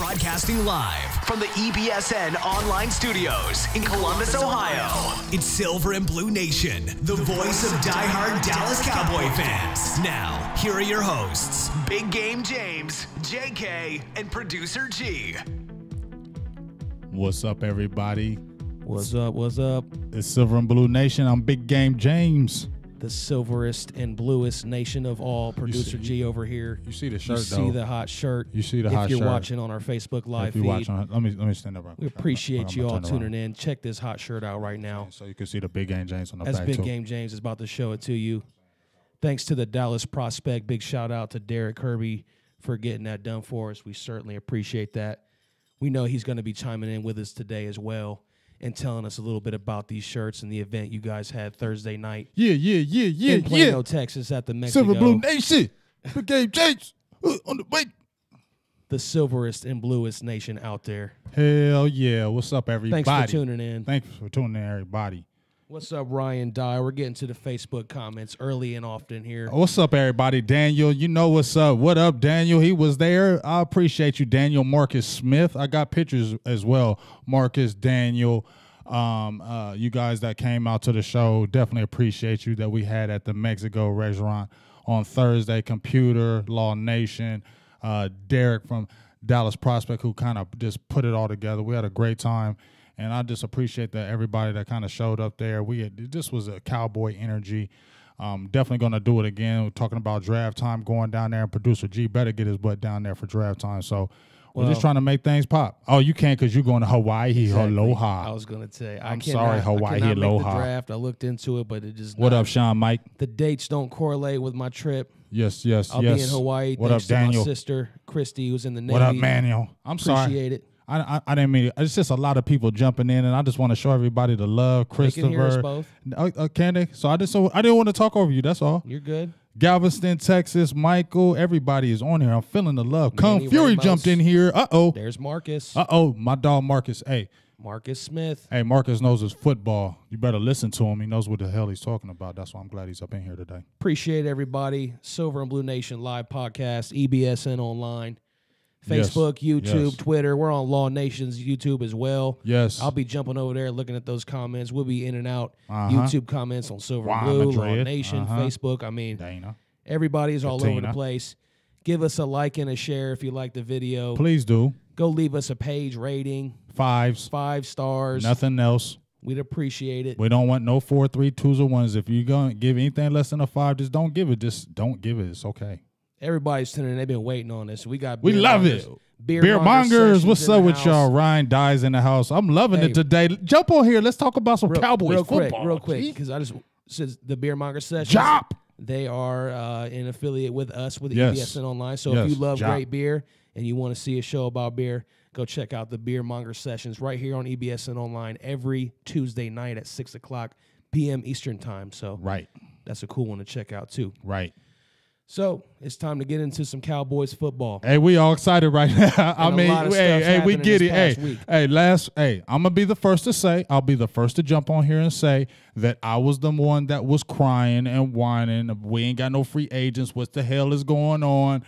Broadcasting live from the EBSN online studios in Columbus, Ohio. It's Silver and Blue Nation, the voice of diehard Dallas Cowboy fans. Now, here are your hosts, Big Game James, JK, and Producer G. What's up, everybody? What's up? What's up? It's Silver and Blue Nation. I'm Big Game James. The silverest and bluest nation of all. Producer G over here. You see the shirt, though. You see the hot shirt. You see the hot shirt. If you're watching on our Facebook live feed. Watching, let me stand up. We appreciate you all tuning in. Check this hot shirt out right now. So you can see the Big Game James on the back, too. Big Game James is about to show it to you. Thanks to the Dallas prospect. Big shout out to Derek Kirby for getting that done for us. We certainly appreciate that. We know he's going to be chiming in with us today as well and telling us a little bit about these shirts and the event you guys had Thursday night. In Plano, Texas at the Mexico. Silver Blue Nation. Big Game James on the way. The silverest and bluest nation out there. Hell yeah. What's up, everybody? Thanks for tuning in. Thanks for tuning in, everybody. What's up, Ryan Dye? We're getting to the Facebook comments early and often here. What's up, everybody? Daniel, you know what's up. What up, Daniel? He was there. I appreciate you, Daniel. Marcus Smith. I got pictures as well. Marcus, Daniel, you guys that came out to the show, definitely appreciate you that we had at the Mexico restaurant on Thursday. Computer, Law Nation, Derek from Dallas Prospect, who kind of just put it all together. We had a great time. And I just appreciate that everybody that kind of showed up there. This was a Cowboy energy. Definitely going to do it again. We're talking about draft time, going down there, and Producer G better get his butt down there for draft time. So we're just trying to make things pop. Oh, you can't because you're going to Hawaii. Exactly. Aloha. I was going to say. I'm sorry, Hawaii. I Aloha. make the draft. I looked into it, but it just What up, Sean Mike? The dates don't correlate with my trip. Yes. I'll be in Hawaii. What up, Daniel? To my sister, Christy, who's in the Navy. What up, Manuel? I'm sorry. Appreciate it. I didn't mean it. It's just a lot of people jumping in, and I just want to show everybody the love. Christopher, they can hear us both. Can they? So I didn't want to talk over you. That's all. You're good. Galveston, Texas, Michael, everybody is on here. I'm feeling the love. Manny Fury Ramos jumped in here. There's Marcus. My dog Marcus. Hey, Marcus Smith. Hey, Marcus knows his football. You better listen to him. He knows what the hell he's talking about. That's why I'm glad he's up in here today. Appreciate everybody. Silver and Blue Nation live podcast, EBSN online. Facebook, YouTube, Twitter. We're on Law Nation's YouTube as well. Yes. I'll be jumping over there looking at those comments. We'll be in and out. YouTube comments on Silver and Blue, Law Nation, Facebook. I mean, Dana. Everybody's all over the place. Give us a like and a share if you like the video. Please do. Go leave us a page rating. 5 stars. Nothing else. We'd appreciate it. We don't want no 4, 3, 2s, or 1s. If you're going to give anything less than a 5, just don't give it. Just don't give it. It's okay. Everybody's tuning in. They've been waiting on this. We love it. Beer mongers, what's up with y'all? Ryan Dies in the house. I'm loving it today. Jump on here. Let's talk about some Cowboys football. Real quick, because I just said the Beer Monger Sessions. Jop. They are an affiliate with us with EBSN Online. So if you love great beer and you want to see a show about beer, go check out the Beer Monger Sessions right here on EBSN Online every Tuesday night at 6 o'clock p.m. Eastern Time. So that's a cool one to check out too. Right. So it's time to get into some Cowboys football. Hey, we all excited right now. I mean, we get it. I'm gonna be the first to say. I'll be the first to jump on here and say that I was the one that was crying and whining. We ain't got no free agents. What the hell is going on?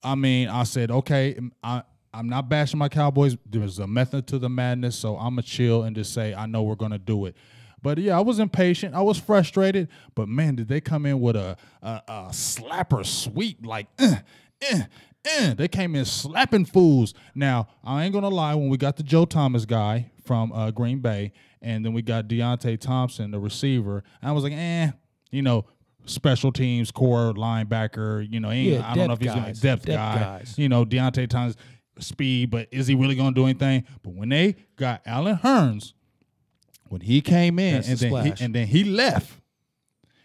I mean, I said, okay, I'm not bashing my Cowboys. There's a method to the madness, so I'm gonna chill and just say I know we're gonna do it. But, yeah, I was impatient. I was frustrated. But, man, did they come in with a slapper sweep like, They came in slapping fools. Now, I ain't going to lie. When we got the Joe Thomas guy from Green Bay, and then we got Deontay Thompson, the receiver, I was like, special teams, core, linebacker, I don't know if he's going to depth guys. Deontay Thomas, speed, but is he really going to do anything? But when they got Allen Hurns, when he came in and then he left,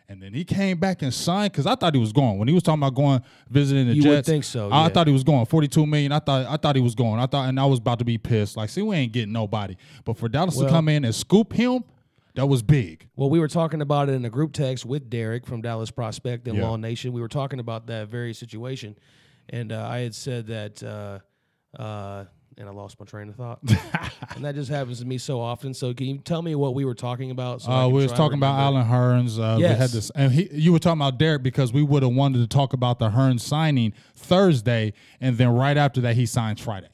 and then he came back and signed because I thought he was going. When he was talking about going visiting the Jets, would think so. I thought he was going $42 million. I thought he was going. And I was about to be pissed. Like, see, we ain't getting nobody. But for Dallas to come in and scoop him, that was big. Well, we were talking about it in a group text with Derek from Dallas Prospect and Law Nation. We were talking about that very situation, and I had said that. And I lost my train of thought. And that just happens to me so often. So can you tell me what we were talking about? So we was talking about Allen Hurns. We had this, and you were talking about Derek because we would have wanted to talk about the Hurns signing Thursday, and then right after that he signs Friday.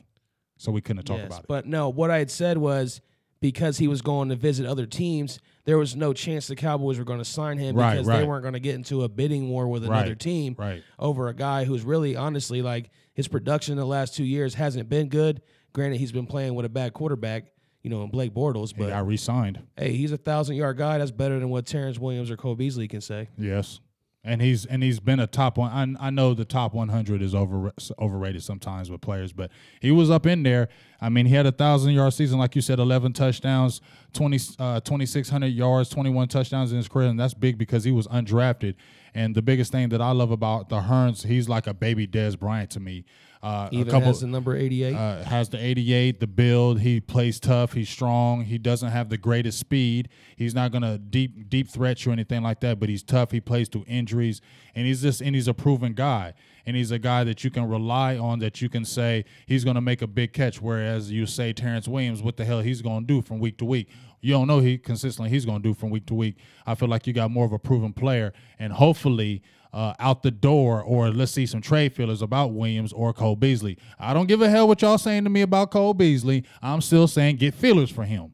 so we couldn't talk about it. But no, what I had said was because he was going to visit other teams, there was no chance the Cowboys were going to sign him because they weren't going to get into a bidding war with another team over a guy who's really, honestly, like his production in the last 2 years hasn't been good. Granted, he's been playing with a bad quarterback, in Blake Bortles. But he got re-signed. Hey, he's a 1,000-yard guy. That's better than what Terrence Williams or Cole Beasley can say. Yes. And he's been a top one. I know the top 100 is overrated sometimes with players, but he was up in there. I mean, he had a 1,000-yard season, like you said, 11 touchdowns, 2,600 yards, 21 touchdowns in his career, and that's big because he was undrafted. And the biggest thing that I love about the Hurns, he's like a baby Dez Bryant to me. Has the number 88. Has the 88, the build. He plays tough. He's strong. He doesn't have the greatest speed. He's not going to deep threat you or anything like that, but he's tough. He plays through injuries, and he's a proven guy. And he's a guy that you can rely on, that you can say he's going to make a big catch, whereas you say Terrence Williams, what the hell he's going to do from week to week. You don't know he's going to do from week to week. I feel like you got more of a proven player, and hopefully out the door, or let's see some trade feelers about Williams or Cole Beasley. I don't give a hell what y'all saying to me about Cole Beasley. I'm still saying get feelers for him.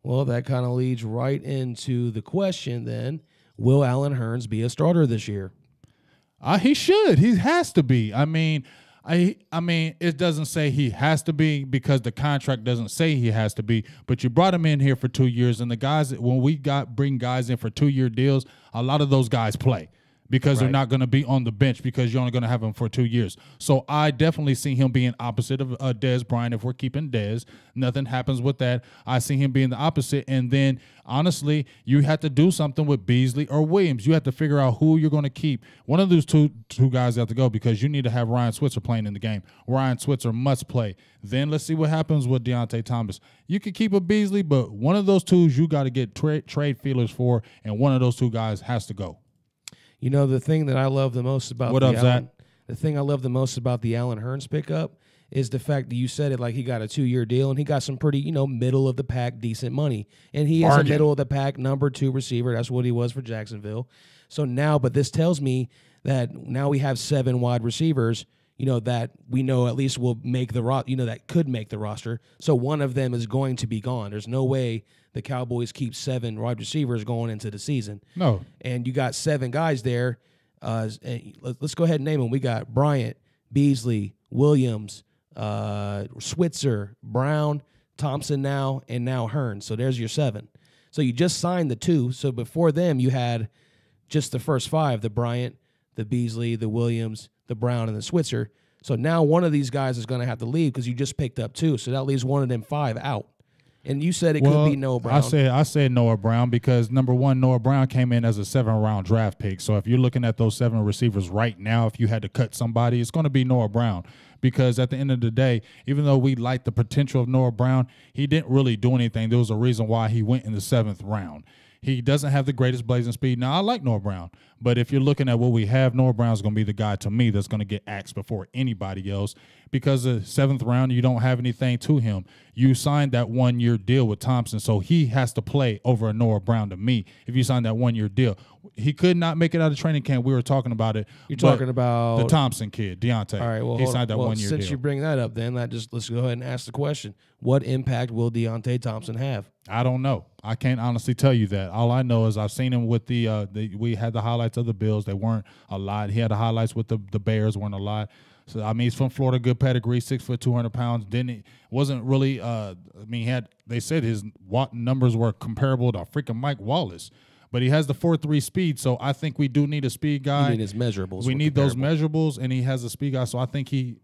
Well, that kind of leads right into the question then, will Allen Hurns be a starter this year? He should. He has to be. I mean, it doesn't say he has to be because the contract doesn't say he has to be, but you brought him in here for 2 years, and the guys, when we bring guys in for 2-year deals, a lot of those guys play because they're not going to be on the bench because you're only going to have them for 2 years. So I definitely see him being opposite of Dez Bryant. If we're keeping Dez, nothing happens with that. I see him being the opposite. And then, honestly, you have to do something with Beasley or Williams. You have to figure out who you're going to keep. One of those two guys have to go because you need to have Ryan Switzer playing in the game. Ryan Switzer must play. Then let's see what happens with Deontay Thomas. You can keep a Beasley, but one of those twos you got to get trade feelers for, and one of those two guys has to go. The thing that I love the most about the thing I love the most about the Allen Hurns pickup is the fact that you said it like he got a 2-year deal and he got some pretty, middle of the pack, decent money. And he is a middle of the pack number 2 receiver. That's what he was for Jacksonville. So now, but this tells me that now we have 7 wide receivers, that we know at least will make the that could make the roster. So one of them is going to be gone. There's no way the Cowboys keep 7 wide receivers going into the season. No. And you got 7 guys there. And let's go ahead and name them. We got Bryant, Beasley, Williams, Switzer, Brown, Thompson now, and now Hurns. So there's your 7. So you just signed the 2. So before them, you had just the first 5, the Bryant, the Beasley, the Williams, the Brown, and the Switzer. So now one of these guys is going to have to leave because you just picked up 2. So that leaves one of them 5 out. And you said it could be Noah Brown. I said Noah Brown because, number one, Noah Brown came in as a 7th-round draft pick. So if you're looking at those 7 receivers right now, if you had to cut somebody, it's going to be Noah Brown. Because at the end of the day, even though we like the potential of Noah Brown, he didn't really do anything. There was a reason why he went in the 7th round. He doesn't have the greatest blazing speed. Now, I like Noah Brown, but if you're looking at what we have, Noah Brown's going to be the guy to me that's going to get axed before anybody else because the 7th round, you don't have anything to him. You signed that 1-year deal with Thompson, so he has to play over a Noah Brown to me if you signed that 1-year deal. He could not make it out of training camp. We were talking about it. You're talking about the Thompson kid, Deontay. All right, well, he signed that 1-year deal. Since you bring that up, then let's go ahead and ask the question. What impact will Deontay Thompson have? I don't know. I can't honestly tell you that. All I know is I've seen him with we had the highlights of the Bills. They weren't a lot. He had the highlights with the Bears, weren't a lot. So, I mean, he's from Florida, good pedigree, 6 foot, 200 pounds. Wasn't really, they said his numbers were comparable to freaking Mike Wallace. But he has the 4.3 speed, so I think we do need a speed guy. We need his measurables. We need those measurables, and he has a speed guy, so I think he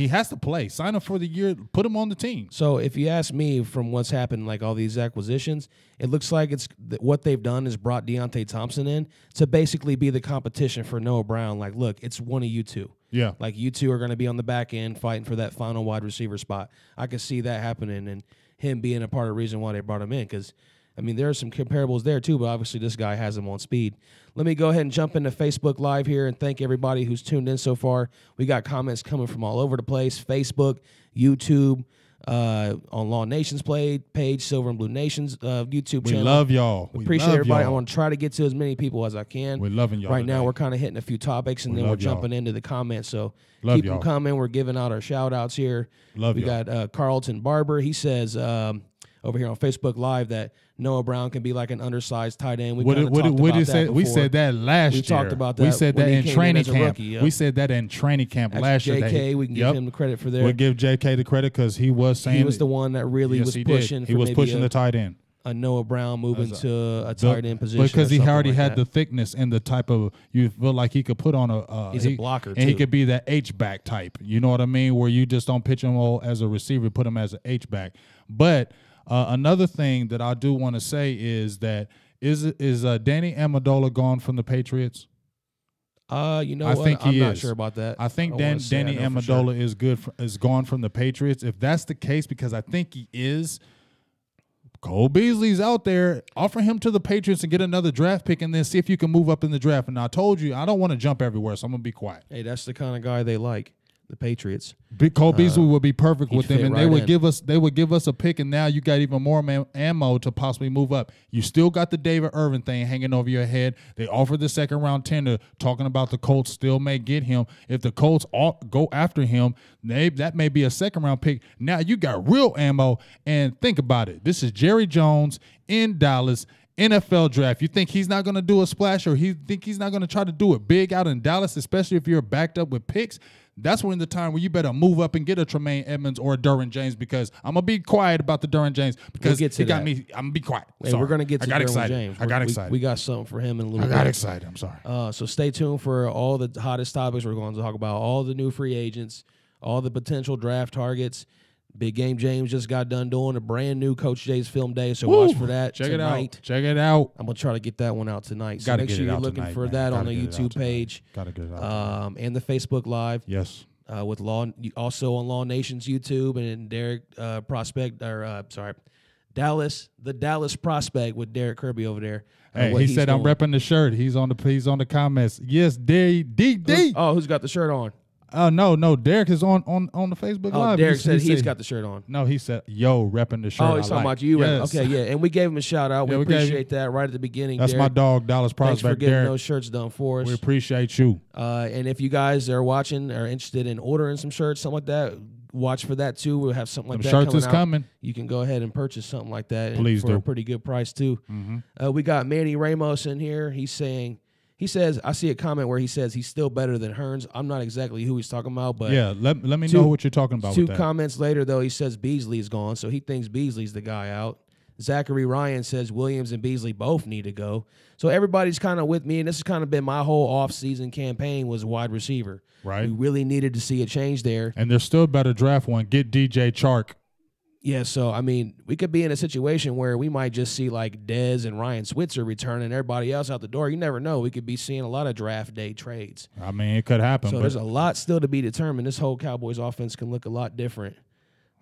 has to play. Sign him for the year. Put him on the team. So if you ask me from what's happened, like all these acquisitions, it looks like what they've done is brought Deontay Thompson in to basically be the competition for Noah Brown. Like, look, it's one of you two. Yeah. Like, you two are going to be on the back end fighting for that final wide receiver spot. I could see that happening and him being a part of the reason why they brought him in because, I mean, there are some comparables there too, but obviously this guy has him on speed. Let me go ahead and jump into Facebook Live here and thank everybody who's tuned in so far. We got comments coming from all over the place, Facebook, YouTube, on Law Nation's page, Silver and Blue Nation's YouTube channel. We love y'all. We appreciate everybody. I want to try to get to as many people as I can. We're loving y'all. Right now, we're kind of hitting a few topics, and then we're jumping into the comments. So keep them coming. We're giving out our shout-outs here. We got Carlton Barber. He says over here on Facebook Live that Noah Brown can be like an undersized tight end. What did he say? We said that last year. We talked about that. We said that in training camp. Rookie, yep. We said that in training camp last year. JK, we can give him the credit for that. We'll give JK the credit because he was saying he was the one that really was pushing. He was pushing the tight end. A Noah Brown moving to a tight end position because he already had the thickness and the type of you feel like he could put on he's a blocker and he could be that H back type. You know what I mean? Where you just don't pitch him all as a receiver, put him as an H back. But another thing that I do want to say is that is Danny Amendola gone from the Patriots? You know what? I'm not sure about that. I think Danny Amendola is gone from the Patriots. If that's the case, because I think he is. Cole Beasley's out there. Offer him to the Patriots and get another draft pick and then see if you can move up in the draft. And I told you, I don't want to jump everywhere, so I'm going to be quiet. Hey, that's the kind of guy they like, the Patriots. Cole Beasley would be perfect with them, and they would give us a pick, and now you got even more ammo to possibly move up. You still got the David Irvin thing hanging over your head. They offered the second-round tender, talking about the Colts still may get him. If the Colts go after him, that may be a second-round pick. Now you got real ammo, and think about it. This is Jerry Jones in Dallas, NFL draft. You think he's not going to do a splash, or think he's not going to try to do it big out in Dallas, especially if you're backed up with picks? That's when the time where you better move up and get a Tremaine Edmonds or a Derwin James, because I'm going to be quiet about the Derwin James because he got me. I'm going to be quiet. Hey, we're going to get to Derwin James. I got excited. We got something for him in a little bit. I got excited. I'm sorry. So stay tuned for all the hottest topics. We're going to talk about all the new free agents, all the potential draft targets. Big Game James just got done doing a brand new Coach J's film day, so watch for that tonight. Check it out. I'm going to try to get that one out tonight. So make sure you're looking for that on the YouTube page. Got to get it out and the Facebook Live. Yes. With also on Law Nation's YouTube, and Derek the Dallas Prospect with Derek Kirby over there. Hey, he said I'm repping the shirt. He's on the comments. Yes, D. Who's got the shirt on? No, Derek is on the Facebook Live. Derek said he's got the shirt on. No, he said, yo, repping the shirt. Oh, he's talking about you. Yes. Okay, yeah. And we gave him a shout out. We appreciate that right at the beginning. That's Derek. my dog, Dallas Prospect. Thanks for getting Derek. Those shirts done for us. We appreciate you. And if you guys are watching, are interested in ordering some shirts, something like that, watch for that too. We'll have something like that shirts is coming. You can go ahead and purchase something like that. Please for do. a pretty good price too. Mm-hmm. We got Manny Ramos in here. He says, I see a comment where he says he's still better than Hurns. I'm not exactly who he's talking about, but yeah, let me know what you're talking about. Two comments later, though, he says Beasley's gone, so he thinks Beasley's the guy out. Zachary Ryan says Williams and Beasley both need to go. So everybody's kind of with me, and this has kind of been my whole off-season campaign was wide receiver. Right. We really needed to see a change there. And there's still a better draft one. Get DJ Chark. Yeah, so, I mean, we could be in a situation where we might just see, like, Dez and Ryan Switzer return and everybody else out the door. You never know. We could be seeing a lot of draft day trades. I mean, it could happen. So there's a lot still to be determined. This whole Cowboys offense can look a lot different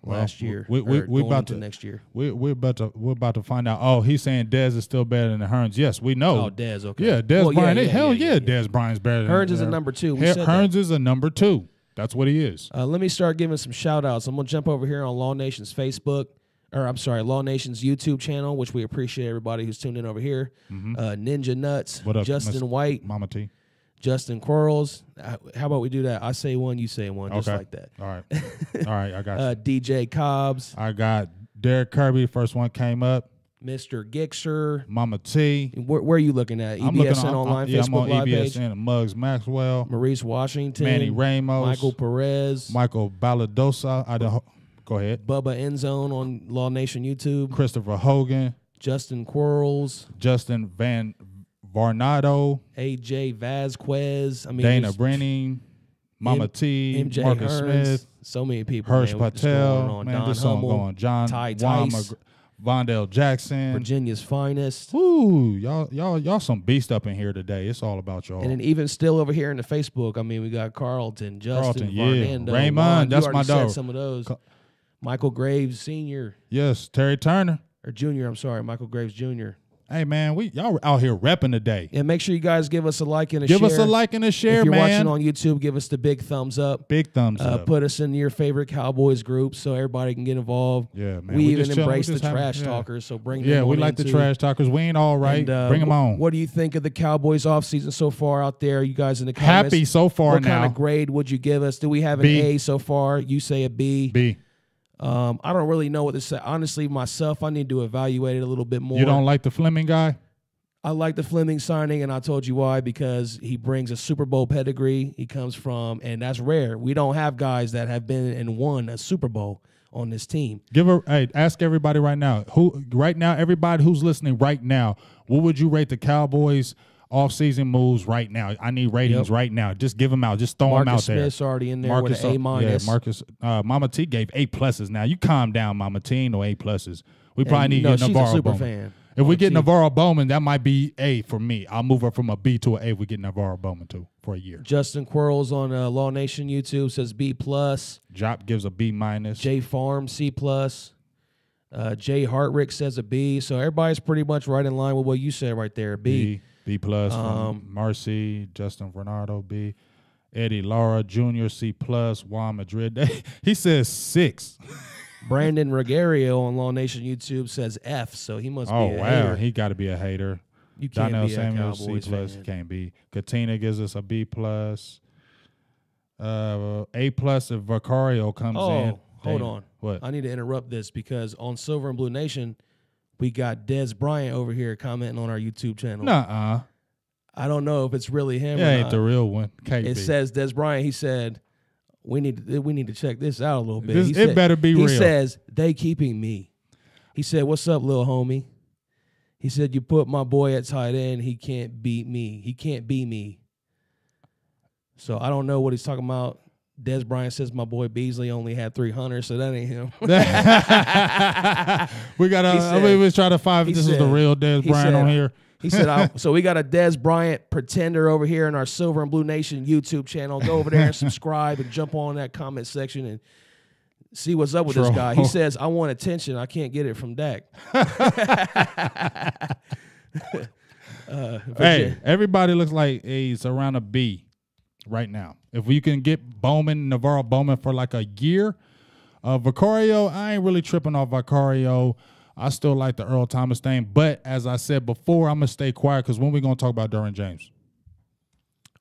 last year. We about to next year. We're about to find out. Oh, he's saying Dez is still better than Hurns. Yes, we know. Oh, Dez, okay. Yeah, Dez Bryant. Dez Bryant's better than Hurns is a number 2. Hurns is a number 2. That's what he is. Let me start giving some shout-outs. I'm going to jump over here on Law Nation's Facebook. Law Nation's YouTube channel, which we appreciate everybody who's tuned in over here. Ninja Nuts, what up, Justin White, Mama T, Justin Quarles. How about we do that? I say one, you say one, just like that. All right, I got you. DJ Cobbs. I got Derek Kirby. First one came up. Mr. Gixer. Mama T. Where are you looking at? EBSN online, Facebook I'm on Live EBSN. page. Muggs Maxwell. Maurice Washington. Manny Ramos. Michael Perez. Michael Baladosa. Go ahead. Bubba Endzone on Law Nation YouTube. Christopher Hogan. Justin Quarles. Justin Van Varnado. AJ Vasquez. Dana Brenning. Mama T. MJ Marcus Hurns. Smith. So many people. Hirsch Patel. Don this song Humble, going. John Ty Tice. Vondell Jackson. Virginia's finest. Ooh, y'all some beast up in here today. It's all about y'all. And then even still over here in the Facebook, I mean, we got Justin, Fernando, Raymond, that's my dog. Some of those. Michael Graves Sr. Yes, Terry Turner. Or Jr., I'm sorry, Michael Graves Jr. Hey, man, y'all out here repping today. And make sure you guys give us a like and a share. Give us a like and a share, man. If you're man. watching on YouTube, give us the big thumbs up. Big thumbs up. Put us in your favorite Cowboys group so everybody can get involved. Yeah, man. We even embrace the trash talkers, so bring them on. Yeah, we like the trash talkers. We ain't all right. Bring them on. What do you think of the Cowboys offseason so far out there? You guys in the comments. Happy so far now. What kind of grade would you give us? Do we have an A so far? You say a B. B. I don't really know what to say. Honestly, myself, I need to evaluate it a little bit more. You don't like the Fleming guy? I like the Fleming signing, and I told you why, because he brings a Super Bowl pedigree. He comes from, and that's rare. We don't have guys that have been and won a Super Bowl on this team. Ask everybody right now. Everybody who's listening right now, what would you rate the Cowboys offseason moves right now? I need ratings right now. Just give them out. Just throw them out there. Marcus Smith's already in there with an A-. Yeah, Marcus. Mama T gave A+. Now, you calm down, Mama T. Ain't no A+. We probably need to get Navarro she's a super Bowman. fan. If we get Navarro Bowman, that might be A for me. I'll move her from a B to an A if we get Navarro Bowman too for a year. Justin Quarles on Law Nation YouTube says B+. Jop gives a B-. J Farm C+. Jay Hartrick says a B. So everybody's pretty much right in line with what you said right there. B+. B+. Marcy, Justin Bernardo, B. Eddie Lara Jr. C+. Juan Madrid. He says 6. Brandon Rogerio on Law Nation YouTube says F, so he must be a hater. He got to be a hater. You can't Donnell be Samuels, a Cowboys C+. fan. Can't be. Katina gives us a B+. A+ if Vicario comes in. Hold on. What? I need to interrupt this because on Silver and Blue Nation, we got Dez Bryant over here commenting on our YouTube channel. Nuh-uh. I don't know if it's really him or ain't not. the real one. It says Dez Bryant. He said, we need to check this out a little bit. It better be real. He says, they keeping me. He said, what's up, little homie? He said, you put my boy at tight end, he can't beat me. He can't be me. So I don't know what he's talking about. Dez Bryant says my boy Beasley only had 300, so that ain't him. We was trying to find if this is the real Dez Bryant on here. He said, so we got a Dez Bryant pretender over here in our Silver and Blue Nation YouTube channel. Go over there and subscribe and jump on that comment section and see what's up with this guy. He says, I want attention. I can't get it from Dak. Hey, everybody looks like he's around a B right now. If we can get Navarro Bowman for like a year, Vicario, I ain't really tripping off Vicario. I still like the Earl Thomas thing, but as I said before, I'm going to stay quiet because when we going to talk about Derwin James?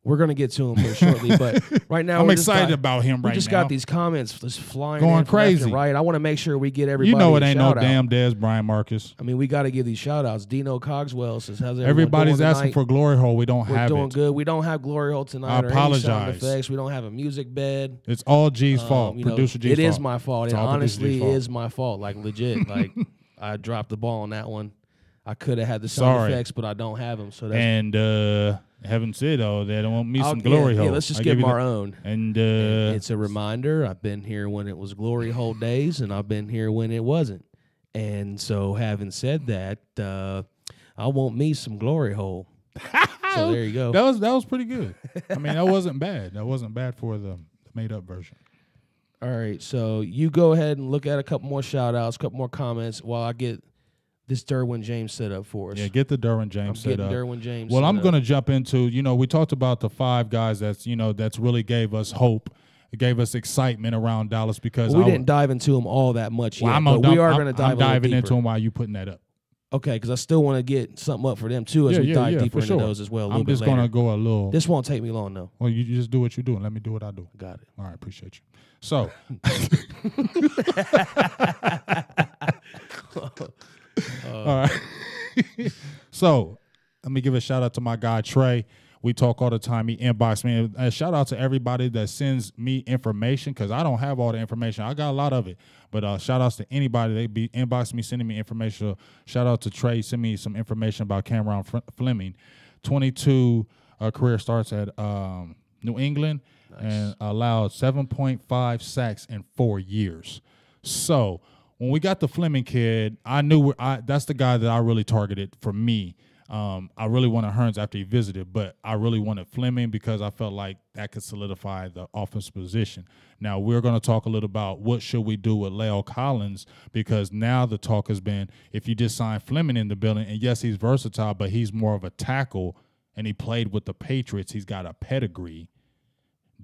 We're going to get to him here shortly, but right now I'm excited about him right now. We just got these comments just flying going crazy. Right. I want to make sure we get everybody. You know it ain't no damn Dez Bryant Marcus. I mean, we got to give these shout-outs. Dino Cogswell says, how's everyone Everybody's doing asking for Glory Hole. We don't have it. We're doing good. We don't have Glory Hole tonight. I apologize. Or any sound effects. We don't have a music bed. It's all G's fault. Producer G's fault. It is my fault. It honestly is my fault. Like, legit. Like, I dropped the ball on that one. I could have had the sound effects, but I don't have them. So that's haven't said they don't want me some glory hole. Yeah, let's just give them our own. And it's a reminder. I've been here when it was glory hole days, and I've been here when it wasn't. And so, having said that, I want me some glory hole. So there you go. That was pretty good. I mean, that wasn't bad. That wasn't bad for the made up version. All right, so you go ahead and look at a couple more shout outs, a couple more comments while I get this Derwin James set up for us. Yeah, get the Derwin James set up. Derwin James. Well, I'm going to jump into, we talked about the 5 guys that's really gave us hope. It gave us excitement around Dallas because we didn't dive into them all that much yet, but we are going to dive into them while you putting that up. Okay, because I still want to get something up for them too as we dive deeper into those as well. I'm just going to go a little. This won't take me long though. Well, you just do what you do and let me do what I do. Got it. All right, appreciate you. So. All right. So let me give a shout out to my guy Trey. We talk all the time. He inboxed me. A shout out to everybody that sends me information because I don't have all the information. I got a lot of it. But shout outs to anybody. They be inboxing me, sending me information. So shout out to Trey. Send me some information about Cameron Fleming. 22 career starts at New England. Nice. And allowed 7.5 sacks in 4 years. So when we got the Fleming kid, I knew that's the guy that I really targeted for me. I really wanted Hurns after he visited, but I really wanted Fleming because I felt like that could solidify the offensive position. Now, we're going to talk a little about what should we do with La'el Collins, because now the talk has been if you just sign Fleming in the building, and yes, he's versatile, but he's more of a tackle, and he played with the Patriots. He's got a pedigree.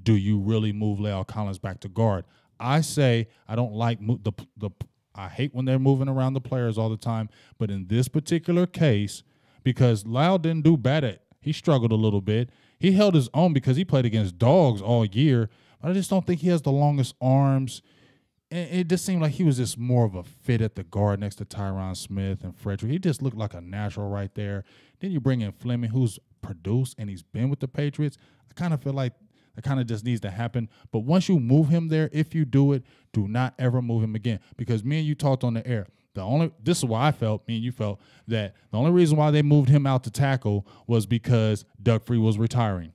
Do you really move La'el Collins back to guard? I say I don't like I hate when they're moving around the players all the time, but in this particular case, because La'el didn't do bad at it. He struggled a little bit. He held his own because he played against dogs all year. But I just don't think he has the longest arms. And it just seemed like he was just more of a fit at the guard next to Tyron Smith and Frederick. He just looked like a natural right there. Then you bring in Fleming, who's produced, and he's been with the Patriots. I kind of feel like that kind of just needs to happen. But once you move him there, if you do it, do not ever move him again. Because me and you talked on the air. This is why me and you felt that the only reason why they moved him out to tackle was because Doug Free was retiring.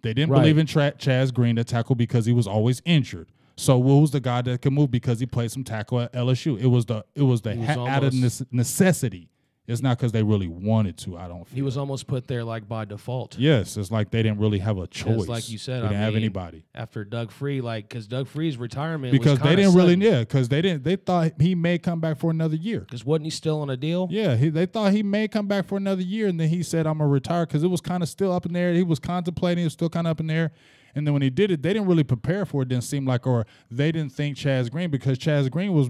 They didn't believe in Chaz Green to tackle because he was always injured. So what was the guy that could move because he played some tackle at LSU? It was out of necessity. It's not because they really wanted to, I don't feel. He was almost put there like by default. Yes, it's like they didn't really have a choice. Like you said, they didn't have anybody. After Doug Free, because Doug Free's retirement because was they didn't sudden. they thought he may come back for another year. Because wasn't he still on a deal? Yeah, they thought he may come back for another year, and then he said, I'm going to retire, because it was kind of still up in there. He was contemplating. It was still kind of up in there. And then when he did it, they didn't really prepare for it, didn't seem like, or they didn't think Chaz Green, because Chaz Green was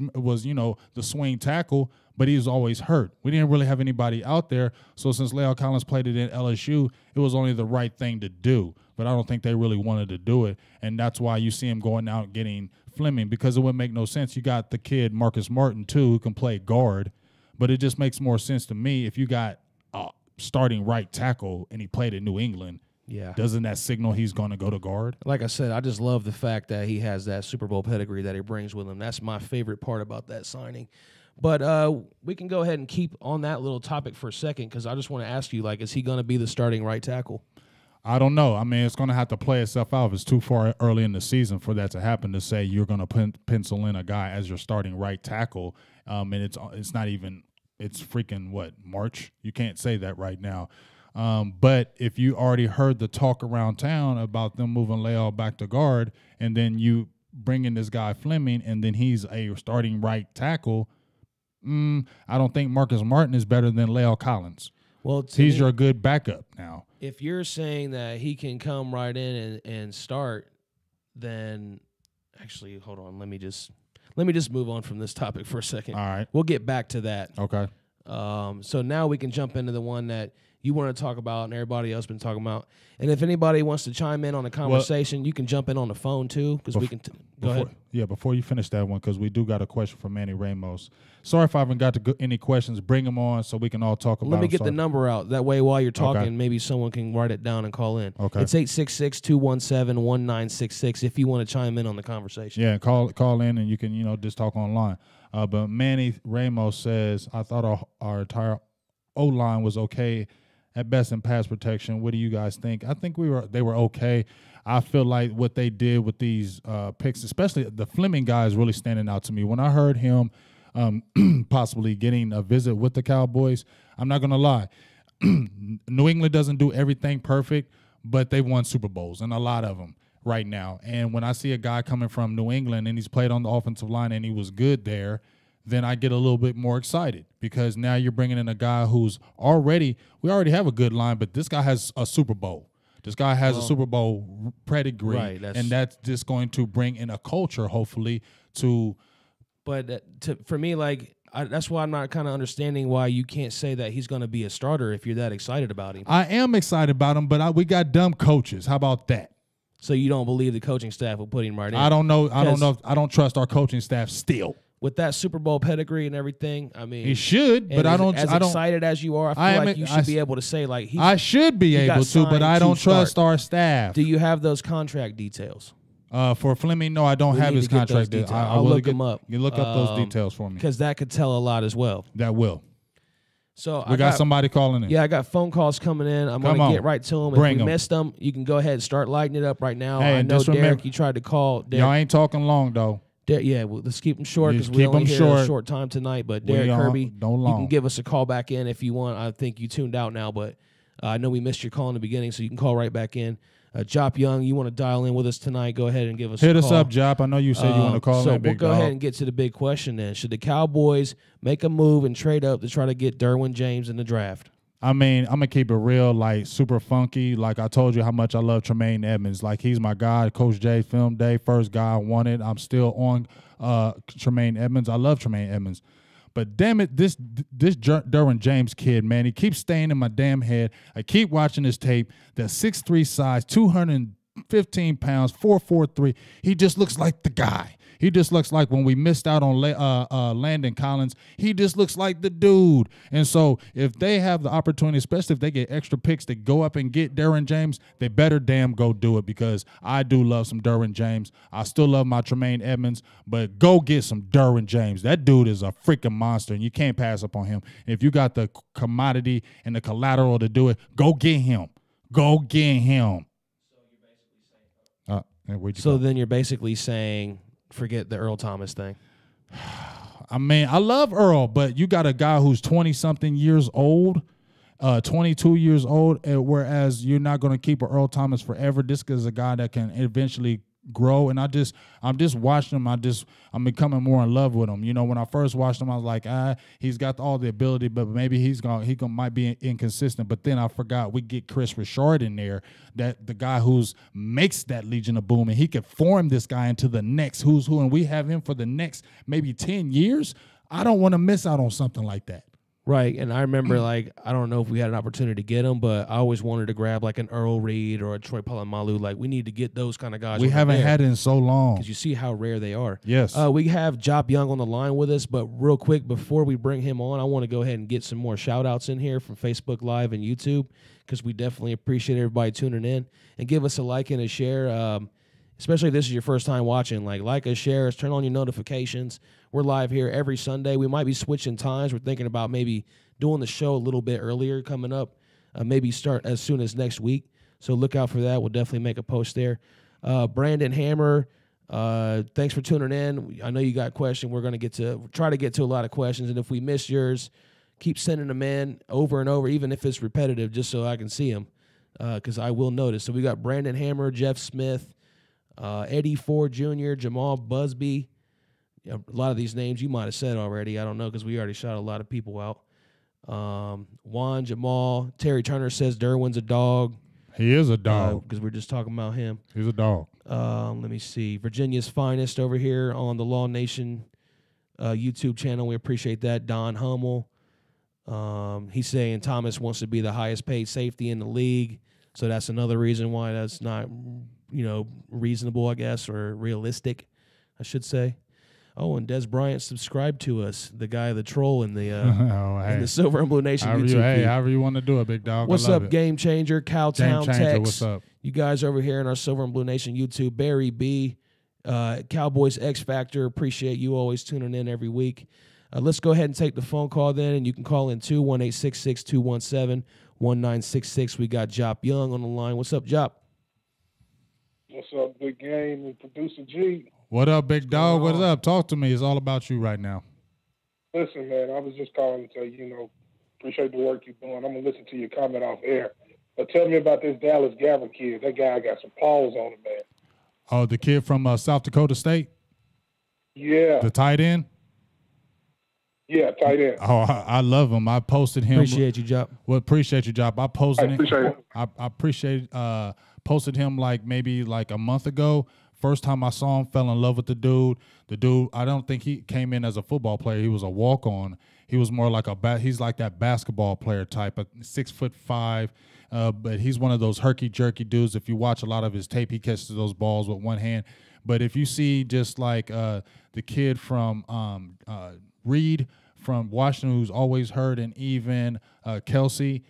the swing tackle, but he was always hurt. We didn't really have anybody out there. So since La'el Collins played it in LSU, it was only the right thing to do. But I don't think they really wanted to do it. And that's why you see him going out getting Fleming, because it wouldn't make no sense. You got the kid Marcus Martin, too, who can play guard. But it just makes more sense to me if you got a starting right tackle and he played at New England. Yeah. Doesn't that signal he's going to go to guard? Like I said, I just love the fact that he has that Super Bowl pedigree that he brings with him. That's my favorite part about that signing. But we can go ahead and keep on that little topic for a second, because I just want to ask you, is he going to be the starting right tackle? I don't know. I mean, it's going to have to play itself out. If it's too far early in the season for that to happen, to say you're going to pencil in a guy as your starting right tackle, and it's not even – it's freaking, March? You can't say that right now. But if you already heard the talk around town about them moving La'el back to guard, and then you bring in this guy Fleming, and then he's a starting right tackle, I don't think Marcus Martin is better than La'el Collins. Well, he's your good backup now. If you're saying that he can come right in and start, then actually, hold on. Let me just move on from this topic for a second. All right. We'll get back to that. Okay. So now we can jump into the one that you want to talk about and everybody else been talking about. And if anybody wants to chime in on the conversation, you can jump in on the phone too, because we can go ahead. Yeah, before you finish that one, because we do got a question from Manny Ramos. Sorry if I haven't got any questions. Bring them on so we can all talk about it. Let me get the number out. That way, while you're talking, maybe someone can write it down and call in. Okay. It's 866-217-1966 if you want to chime in on the conversation. Yeah, call in and you can, just talk online. But Manny Ramos says, I thought our entire O-line was okay at best in pass protection. What do you guys think? I think they were okay. I feel like what they did with these picks, especially the Fleming guy, is really standing out to me. When I heard him possibly getting a visit with the Cowboys, I'm not going to lie. New England doesn't do everything perfect, but they've won Super Bowls, and a lot of them right now. And when I see a guy coming from New England and he's played on the offensive line and he was good there, then I get a little bit more excited, because now you're bringing in a guy who's we already have a good line, but this guy has a Super Bowl. This guy has a Super Bowl pedigree, right, and that's just going to bring in a culture, hopefully, to. But for me, that's why I'm not kind of understanding why you can't say that he's going to be a starter if you're that excited about him. I am excited about him, but we got dumb coaches. How about that? So you don't believe the coaching staff will put him right in? I don't know. I don't trust our coaching staff still. With that Super Bowl pedigree and everything, I mean, he should, but I don't. As excited as you are, I feel like you should be able to say I should be able to, but I don't trust our staff. Do you have those contract details? For Fleming, no, I don't have his contract details. I'll look them up. You look up those details for me, because that could tell a lot as well. That will. So we got somebody calling in. Yeah, I got phone calls coming in. I'm going to get right to them. If you missed them, you can go ahead and start lighting it up right now. Hey, I know, Derek, you tried to call. Y'all ain't talking long, though. let's keep them short because we only here a short time tonight. But Derek Kirby, you can give us a call back in if you want. I think you tuned out now, but I know we missed your call in the beginning, so you can call right back in. Jop Young, you want to dial in with us tonight, go ahead and give us a call. Hit us up, Jop. I know you said you want to call in, So we'll go ahead and get to the big question then. Should the Cowboys make a move and trade up to try to get Derwin James in the draft? I mean, I'm going to keep it real, like, super funky. Like, I told you how much I love Tremaine Edmonds. Like, he's my guy. Coach J film day, first guy I wanted. I'm still on Tremaine Edmonds. I love Tremaine Edmonds. But damn it, this Derwin James kid, man, he keeps staying in my damn head. I keep watching his tape. That 6'3" size, 215 pounds, 4'4'3". He just looks like the guy. He just looks like when we missed out on Landon Collins, he just looks like the dude. And so if they have the opportunity, especially if they get extra picks to go up and get Derwin James, they better damn go do it because I do love some Derwin James. I still love my Tremaine Edmonds, but go get some Derwin James. That dude is a freaking monster, and you can't pass up on him. If you got the commodity and the collateral to do it, go get him. Go get him. Then you're basically saying forget the Earl Thomas thing. I mean, I love Earl, but you got a guy who's 20-something years old, 22 years old, whereas you're not going to keep an Earl Thomas forever. This is a guy that can eventually grow, and I'm just watching him. I'm becoming more in love with him. You know, when I first watched him, I was like, he's got all the ability, but maybe he might be inconsistent. But then I forgot we get Chris Richard in there, that the guy who's makes that Legion of Boom, and he could form this guy into the next who's who, and we have him for the next maybe 10 years. I don't want to miss out on something like that. Right, and I remember, like, I don't know if we had an opportunity to get him, but I always wanted to grab, like, an Earl Reed or a Troy Polamalu. Like, we need to get those kind of guys. We haven't had it in so long. Because you see how rare they are. Yes. We have Jop Young on the line with us, but real quick, before we bring him on, I want to go ahead and get some more shout-outs in here from Facebook Live and YouTube, because we definitely appreciate everybody tuning in. And give us a like and a share, especially if this is your first time watching. Like us, share us, turn on your notifications. We're live here every Sunday. We might be switching times. We're thinking about maybe doing the show a little bit earlier coming up, maybe start as soon as next week. So look out for that. We'll definitely make a post there. Brandon Hammer, thanks for tuning in. I know you got a question. We're going to try to get to a lot of questions. And if we miss yours, keep sending them in over and over, even if it's repetitive, just so I can see them, because I will notice. So we got Brandon Hammer, Jeff Smith, Eddie Ford Jr., Jamal Busby. A lot of these names you might have said already. I don't know because we already shot a lot of people out. Juan, Jamal, Terry Turner says Derwin's a dog. He is a dog. Because we're just talking about him. He's a dog. Let me see. Virginia's Finest over here on the Law Nation YouTube channel. We appreciate that. Don Hummel. He's saying Thomas wants to be the highest paid safety in the league. So that's another reason why that's not, reasonable, I guess, or realistic, I should say. Oh, and Des Bryant subscribed to us, the guy, the troll in the in the Silver and Blue Nation YouTube feed. However you want to do it, big dog. What's up, Game Changer, Cowtown, Tex? What's up? You guys over here in our Silver and Blue Nation YouTube. Barry B, Cowboys X Factor. Appreciate you always tuning in every week. Let's go ahead and take the phone call then, and you can call in 218-66217-1966. We got Jop Young on the line. What's up, Jop? What's up, Big Game and Producer G? What up, big dog? What's up? Talk to me. It's all about you right now. Listen, man, I was just calling to tell you, appreciate the work you're doing. I'm going to listen to your comment off air. But tell me about this Dallas Gavin kid. That guy got some paws on him, man. Oh, the kid from South Dakota State? Yeah. The tight end? Yeah, tight end. Oh, I love him. I posted him. Appreciate you, Jop. Well, appreciate you, Jop. I posted him. I appreciate posted him maybe a month ago. First time I saw him, fell in love with the dude. The dude, I don't think he came in as a football player. He was a walk-on. He was more like he's like that basketball player type, 6'5", but he's one of those herky-jerky dudes. If you watch a lot of his tape, he catches those balls with one hand. But if you see just like the kid from Reed from Washington, who's always hurt, and even Kelsey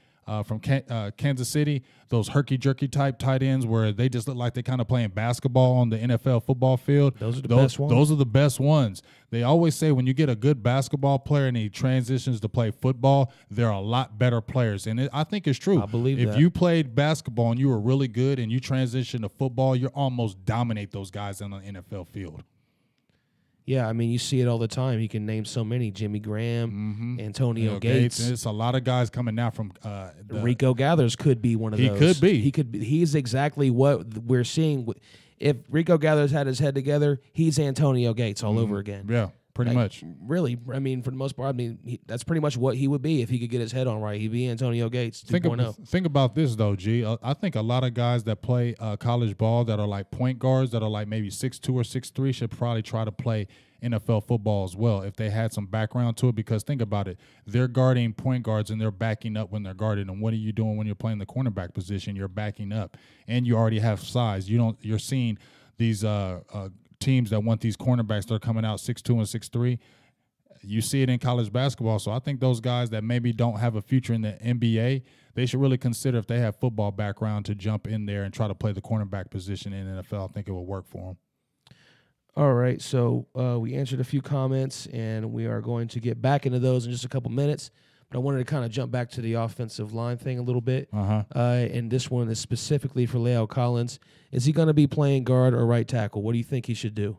from Kansas City, those herky-jerky type tight ends where they just look like they're kind of playing basketball on the NFL football field. Those are the best ones. Those are the best ones. They always say when you get a good basketball player and he transitions to play football, they're a lot better players. And I think it's true. I believe if you played basketball and you were really good and you transition to football, you almost dominate those guys on the NFL field. Yeah, I mean, you see it all the time. He can name so many: Jimmy Graham, Antonio Gates. It's a lot of guys coming now from Rico Gathers could be one of those. He could be. He's exactly what we're seeing. If Rico Gathers had his head together, he's Antonio Gates all over again. Yeah, pretty much. Really, I mean, for the most part, I mean, that's pretty much what he would be if he could get his head on right. He'd be Antonio Gates 2.0. Think about this, though, G. I think a lot of guys that play college ball that are like point guards that are like maybe 6'2" or 6'3" should probably try to play NFL football as well if they had some background to it, because think about it. They're guarding point guards and they're backing up when they're guarded. And what are you doing when you're playing the cornerback position? You're backing up and you already have size. You're seeing these teams that want these cornerbacks that are coming out 6'2" and 6'3". You see it in college basketball. So I think those guys that maybe don't have a future in the NBA, they should really consider if they have football background to jump in there and try to play the cornerback position in the NFL. I think it will work for them. All right, so we answered a few comments, and we are going to get back into those in just a couple minutes. But I wanted to kind of jump back to the offensive line thing a little bit. And this one is specifically for La'el Collins. Is he going to be playing guard or right tackle? What do you think he should do?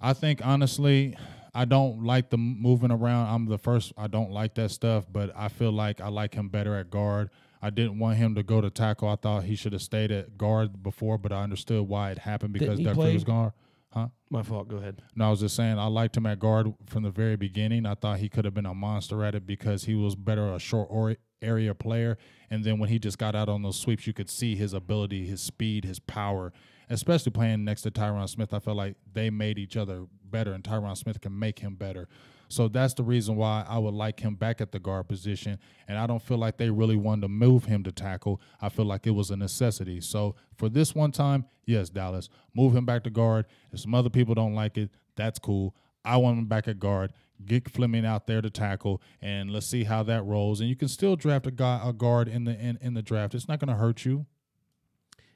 I think, honestly, I don't like the moving around. I don't like that stuff, but I feel like I like him better at guard. I didn't want him to go to tackle. I thought he should have stayed at guard before, but I understood why it happened because Dak Prescott was gone. Huh? My fault. Go ahead. No, I was just saying I liked him at guard from the very beginning. I thought he could have been a monster at it because he was better a short area player. And then when he just got out on those sweeps, you could see his ability, his speed, his power, especially playing next to Tyron Smith. I felt like they made each other better, and Tyron Smith can make him better. So that's the reason why I would like him back at the guard position, and I don't feel like they really wanted to move him to tackle. I feel like it was a necessity. So for this one time, yes, Dallas, move him back to guard. If some other people don't like it, that's cool. I want him back at guard. Get Fleming out there to tackle, and let's see how that rolls. And you can still draft a guard in the draft. It's not going to hurt you.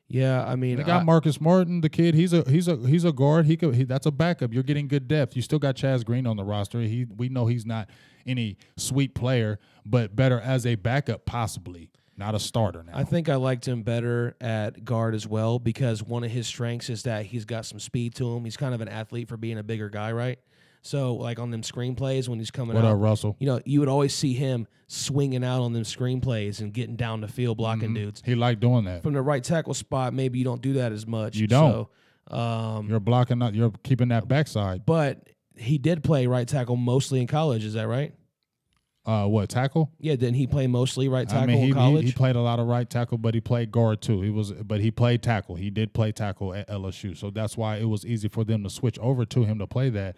Yeah, I mean, they got Marcus Martin, the kid. He's a guard. That's a backup. You're getting good depth. You still got Chaz Green on the roster. We know he's not any sweet player, but better as a backup possibly, not a starter now. I think I liked him better at guard as well because one of his strengths is that he's got some speed to him. He's kind of an athlete for being a bigger guy, right? So, like on them screenplays when he's coming out. What up, Russell? You know, you would always see him swinging out on them screenplays and getting down the field blocking dudes. He liked doing that. From the right tackle spot, maybe you don't do that as much. You don't. So, you're blocking up. You're keeping that backside. But he did play right tackle mostly in college. Is that right? What, tackle? Yeah, didn't he play mostly right tackle in college? He played a lot of right tackle, but he played guard too. But he played tackle. He did play tackle at LSU. So that's why it was easy for them to switch over to him to play that.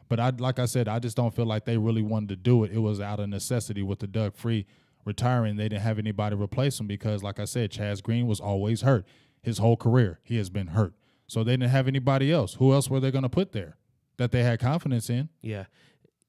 But like I said, I just don't feel like they really wanted to do it. It was out of necessity with the Doug Free retiring. They didn't have anybody replace him because, like I said, Chaz Green was always hurt. His whole career, he has been hurt. So they didn't have anybody else. Who else were they going to put there that they had confidence in? Yeah.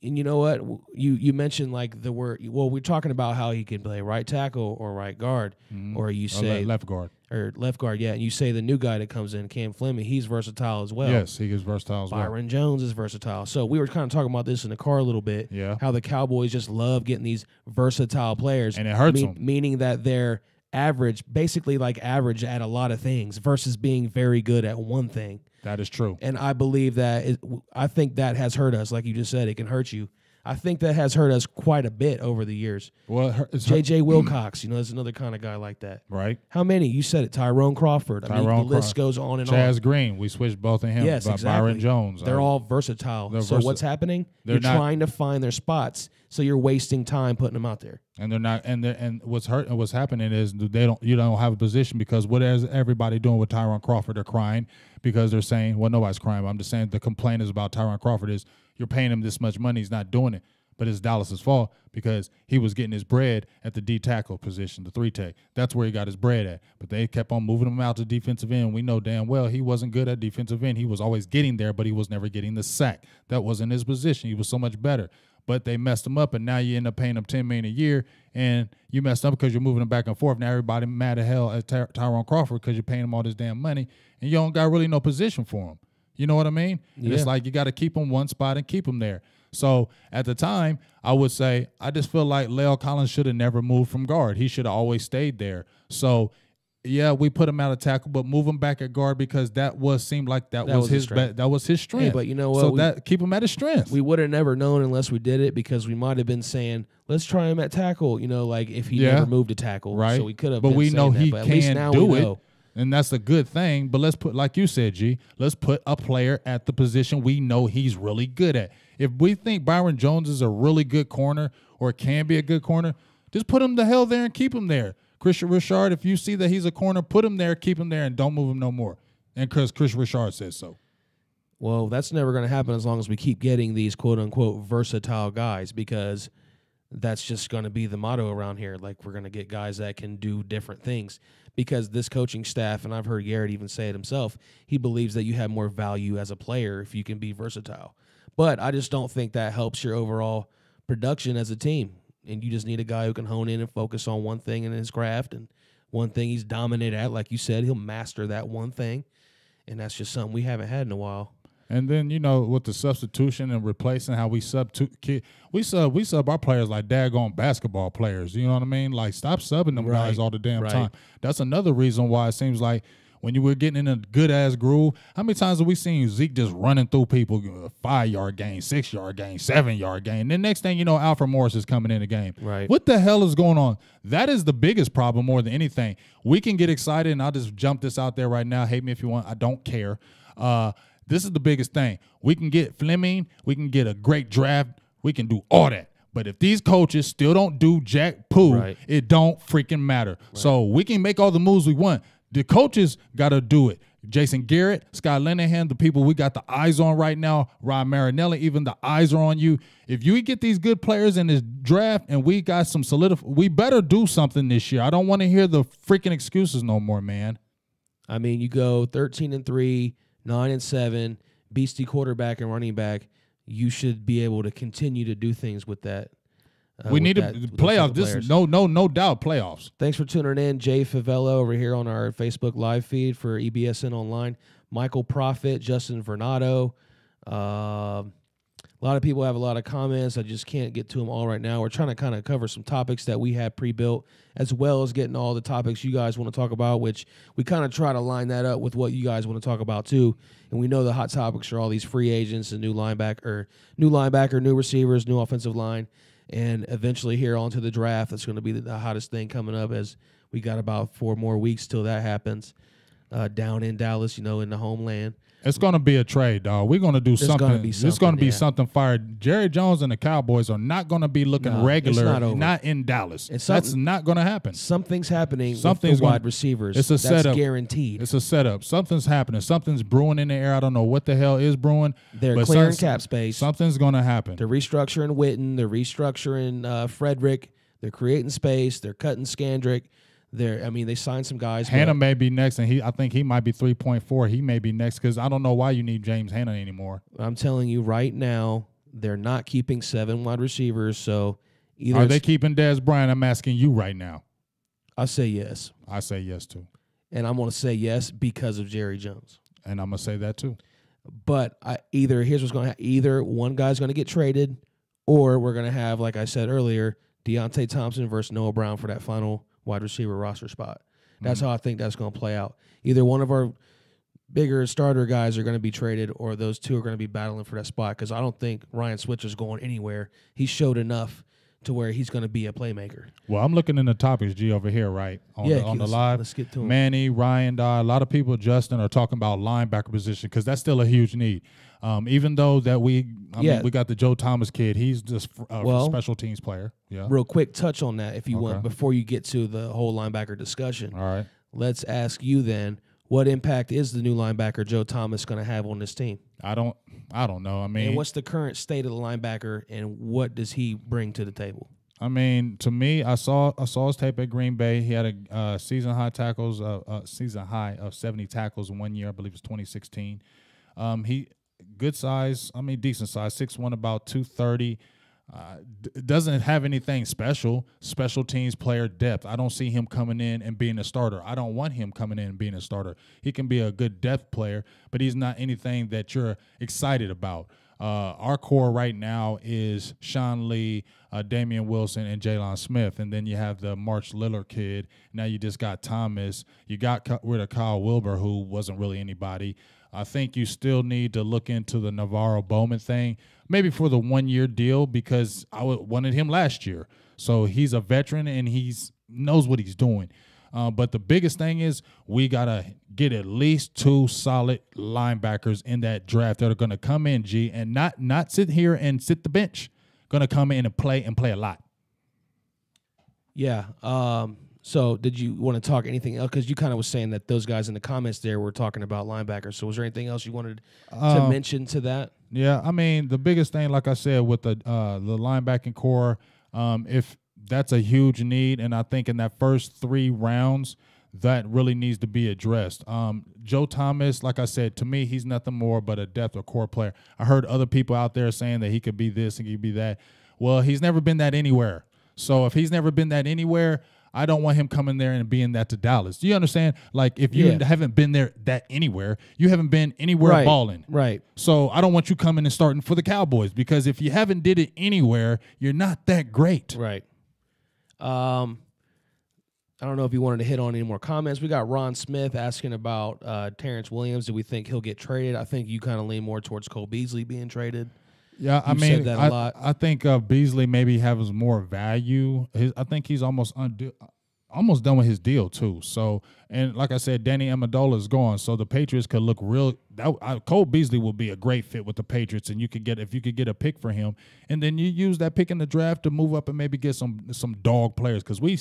And you know what? You mentioned like the word. Well, we're talking about how he can play right tackle or right guard, or you say left guard or left guard. Yeah, and you say the new guy that comes in, Cam Fleming, he's versatile as well. Yes, he is versatile as well. Byron Jones is versatile. So we were kind of talking about this in the car a little bit. Yeah, how the Cowboys just love getting these versatile players, and it hurts them. Meaning that they're average, basically like average at a lot of things, versus being very good at one thing. That is true. And I believe that I think that has hurt us. Like you just said, it can hurt you. I think that has hurt us quite a bit over the years. Well, J.J. Wilcox, there's another kind of guy like that. Right. How many? You said it. Tyrone Crawford. The list goes on and on. Chaz Green. We switched both of him. Yes, exactly. Byron Jones. They're all versatile. What's happening? You're trying to find their spots, so you're wasting time putting them out there. And they're not. And what's happening is you don't have a position because what is everybody doing with Tyrone Crawford? They're crying because they're saying, well, nobody's crying. But I'm just saying the complaint is about Tyrone Crawford is you're paying him this much money, he's not doing it. But it's Dallas's fault because he was getting his bread at the D tackle position, the 3-tech. That's where he got his bread at. But they kept on moving him out to defensive end. We know damn well he wasn't good at defensive end. He was always getting there, but he was never getting the sack. That wasn't his position. He was so much better. But they messed him up, and now you end up paying him $10 million a year, and you messed up because you're moving him back and forth. Now everybody mad as hell at Tyrone Crawford because you're paying him all this damn money, and you don't got really no position for him. You know what I mean? Yeah. It's like you got to keep him one spot and keep him there. So at the time, I would say I just feel like La'el Collins should have never moved from guard. He should have always stayed there. So we put him out of tackle, but move him back at guard because that seemed like that was his strength. Hey, but you know what? So keep him at his strength. We would have never known unless we did it, because we might have been saying, let's try him at tackle, like if he never moved to tackle. Right. So we could have But been we know saying he that, but at least can now do we it. know. And that's a good thing. But let's put, like you said, G, let's put a player at the position we know he's really good at. If we think Byron Jones is a really good corner or can be a good corner, just put him the hell there and keep him there. Christian Richard, if you see that he's a corner, put him there, keep him there, and don't move him no more. And because Christian Richard says so. Well, that's never going to happen as long as we keep getting these quote-unquote versatile guys, because that's just going to be the motto around here. Like, we're going to get guys that can do different things, because this coaching staff, and I've heard Garrett even say it himself, he believes that you have more value as a player if you can be versatile. But I just don't think that helps your overall production as a team. And you just need a guy who can hone in and focus on one thing in his craft, and one thing he's dominant at. Like you said, he'll master that one thing, and that's just something we haven't had in a while. And then, with the substitution and replacing how we sub our players like daggone basketball players. You know what I mean? Like, stop subbing them guys all the damn time. That's another reason why it seems like when you were getting in a good-ass groove, how many times have we seen Zeke just running through people, 5-yard gain, 6-yard gain, 7-yard gain? Then next thing you know, Alfred Morris is coming in the game. Right. What the hell is going on? That is the biggest problem more than anything. We can get excited, and I'll just jump this out there right now. Hate me if you want. I don't care. This is the biggest thing. We can get Fleming. We can get a great draft. We can do all that. But if these coaches still don't do jack poo, it don't freaking matter. Right. So we can make all the moves we want. The coaches got to do it. Jason Garrett, Scott Linehan, the people we got the eyes on right now, Ryan Marinelli, even the eyes are on you. If you get these good players in this draft and we got some we better do something this year. I don't want to hear the freaking excuses no more, man. I mean, you go 13-3, 9-7, beastie quarterback and running back. You should be able to continue to do things with that. We need playoffs. This is no doubt playoffs. Thanks for tuning in, Jay Favela over here on our Facebook live feed for EBSN Online. Michael Profit, Justin Vernado. A lot of people have a lot of comments. I just can't get to them all right now. We're trying to kind of cover some topics that we had pre-built, as well as getting all the topics you guys want to talk about, which we kind of try to line that up with what you guys want to talk about too. And we know the hot topics are all these free agents and new linebacker, new receivers, new offensive line. And eventually here onto the draft, that's going to be the hottest thing coming up, as we got about 4 more weeks till that happens down in Dallas, in the homeland. It's going to be a trade, dog. We're going to do something. It's going to be something fired. Jerry Jones and the Cowboys are not going to be looking regular, not in Dallas. That's not going to happen. Something's happening with the wide receivers. It's a setup. That's guaranteed. It's a setup. Something's happening. Something's brewing in the air. I don't know what the hell is brewing. They're clearing cap space. Something's going to happen. They're restructuring Witten. They're restructuring Frederick. They're creating space. They're cutting Skandrick. They signed some guys. Hannah may be next, and I think he might be 3.4. He may be next, because I don't know why you need James Hannah anymore. I'm telling you right now, they're not keeping 7 wide receivers. So are they keeping Dez Bryant? I'm asking you right now. I say yes. I say yes too. And I'm going to say yes because of Jerry Jones. And I'm going to say that too. But here's what's going to happen. Either one guy's going to get traded, or we're going to have, like I said earlier, Deontay Thompson versus Noah Brown for that final wide receiver roster spot. That's how I think that's going to play out. Either one of our bigger starter guys are going to be traded, or those two are going to be battling for that spot, because I don't think Ryan Switcher's going anywhere. He showed enough to where he's going to be a playmaker. Well, I'm looking in the topics, G, over here, right? On the live. Let's get to him. Manny, Ryan, a lot of people, Justin, are talking about linebacker position, because that's still a huge need. Even though that we got the Joe Thomas kid. He's just a special teams player. Yeah. Real quick touch on that if you want before you get to the whole linebacker discussion. All right. Let's ask you then, what impact is the new linebacker Joe Thomas going to have on this team? I don't know. I mean, and what's the current state of the linebacker, and what does he bring to the table? I mean, to me, I saw his tape at Green Bay. He had a season high of 70 tackles in 1 year. I believe it was 2016. He good size. I mean, decent size. 6'1", about 230. Doesn't have anything special teams player depth. I don't see him coming in and being a starter. I don't want him coming in and being a starter. He can be a good depth player, but he's not anything that you're excited about. Our core right now is Sean Lee, Damian Wilson, and Jalen Smith. And then you have the March Lillard kid. Now you just got Thomas. You got rid of Kyle Wilbur, who wasn't really anybody. I think you still need to look into the Navarro Bowman thing, maybe for the 1-year deal, because I wanted him last year. So he's a veteran and knows what he's doing. But the biggest thing is we got to get at least 2 solid linebackers in that draft that are going to come in, G, and not sit here and sit the bench. Going to come in and play a lot. Yeah. So did you want to talk anything else? Because you kind of was saying that those guys in the comments there were talking about linebackers. So was there anything else you wanted to mention to that? Yeah, I mean, the biggest thing, like I said, with the linebacking core, if that's a huge need, and I think in that first 3 rounds, that really needs to be addressed. Joe Thomas, like I said, to me, he's nothing more but a depth or core player. I heard other people out there saying that he could be this and he could be that. Well, he's never been that anywhere. So if he's never been that anywhere, I don't want him coming there and being that to Dallas. Do you understand? Like, if you haven't been there that anywhere, you haven't been anywhere balling. Right. So I don't want you coming and starting for the Cowboys, because if you haven't did it anywhere, you're not that great. Right. I don't know if you wanted to hit on any more comments. We got Ron Smith asking about Terrence Williams. Do we think he'll get traded? I think you kind of lean more towards Cole Beasley being traded. Yeah, I mean, said that a lot. I think Beasley maybe has more value. I think he's almost done with his deal too. So, and like I said, Danny Amendola is gone, so the Patriots could look real. Cole Beasley will be a great fit with the Patriots, and if you could get a pick for him, and then you use that pick in the draft to move up and maybe get some dog players, because we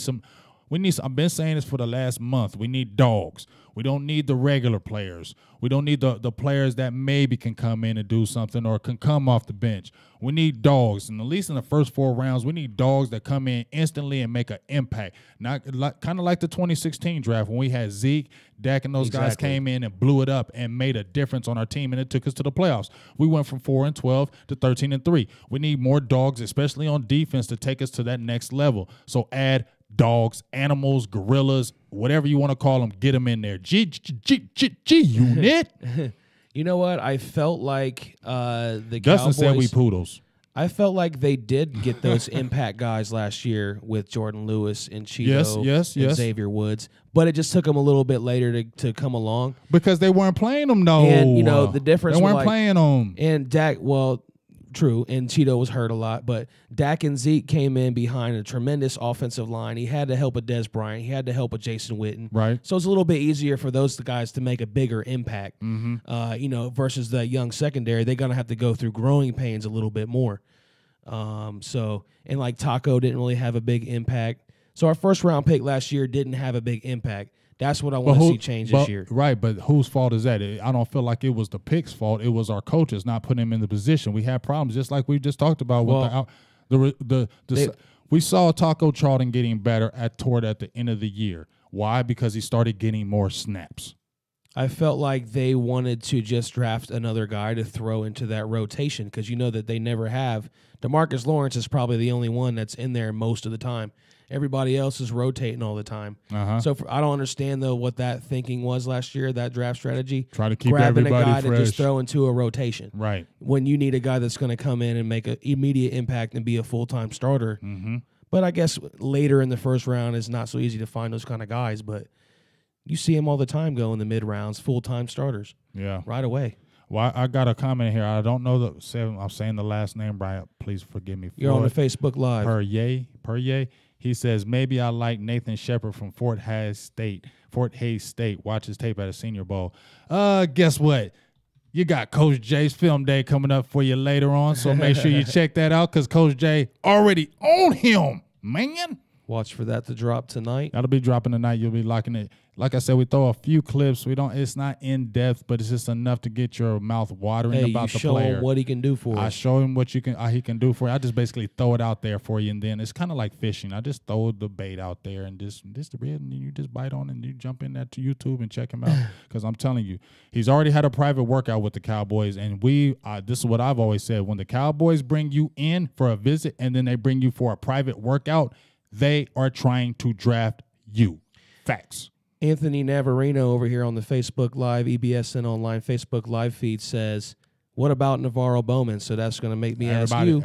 need. I've been saying this for the last month. We need dogs. We don't need the regular players. We don't need the players that maybe can come in and do something or can come off the bench. We need dogs, and at least in the first 4 rounds, we need dogs that come in instantly and make an impact. Not kind of like the 2016 draft when we had Zeke, Dak, and those guys came in and blew it up and made a difference on our team, and it took us to the playoffs. We went from 4-12 to 13-3. We need more dogs, especially on defense, to take us to that next level. So add dogs, animals, gorillas, whatever you want to call them, get them in there. G unit. You know what? I felt like the Dustin Cowboys said we poodles. I felt like they did get those impact guys last year with Jordan Lewis and Cheeto and Xavier Woods, but it just took them a little bit later to come along. Because they weren't playing them, though. And, the difference. They weren't playing them. And Dak, true, and Cheeto was hurt a lot, but Dak and Zeke came in behind a tremendous offensive line. He had to help with Dez Bryant. He had to help with Jason Witten. Right. So it's a little bit easier for those guys to make a bigger impact, versus the young secondary. They're going to have to go through growing pains a little bit more. And like Taco didn't really have a big impact. So our first round pick last year didn't have a big impact. That's what I want to see change this year. Right, but whose fault is that? I don't feel like it was the pick's fault. It was our coaches not putting him in the position. We had problems, just like we just talked about with we saw Taco Charlton getting better toward the end of the year. Why? Because he started getting more snaps. I felt like they wanted to just draft another guy to throw into that rotation, because you know that they never have. DeMarcus Lawrence is probably the only one that's in there most of the time. Everybody else is rotating all the time. So I don't understand, though, what that thinking was last year, that draft strategy. Try to keep everybody fresh. Grabbing a guy to just throw into a rotation. Right. When you need a guy that's going to come in and make an immediate impact and be a full-time starter. Mm-hmm. But I guess later in the first round, it's not so easy to find those kind of guys. But you see them all the time go in the mid-rounds, full-time starters. Yeah. Right away. Well, I got a comment here. I don't know I'm saying the last name, Brian. Please forgive me. You're on the Facebook Live. Perrier. He says, maybe I like Nathan Shepard from Fort Hays State. Watch his tape at a Senior Bowl. Guess what? You got Coach J's Film Day coming up for you later on, so make sure you check that out, because Coach J already on him, man. Watch for that to drop tonight. That'll be dropping tonight. You'll be liking it. Like I said, we throw a few clips. It's not in depth, but it's just enough to get your mouth watering about the player. Show him what he can do for us. I show him what he can do for you. I just basically throw it out there for you, and then it's kind of like fishing. I just throw the bait out there, and this the red, and you just bite on it, and you jump in that to YouTube and check him out. Because I'm telling you, he's already had a private workout with the Cowboys, and this is what I've always said: when the Cowboys bring you in for a visit, and then they bring you for a private workout, they are trying to draft you. Facts. Anthony Navarino over here on the Facebook Live, EBSN Online Facebook Live feed says, What about Navarro Bowman? So that's going to make me ask you,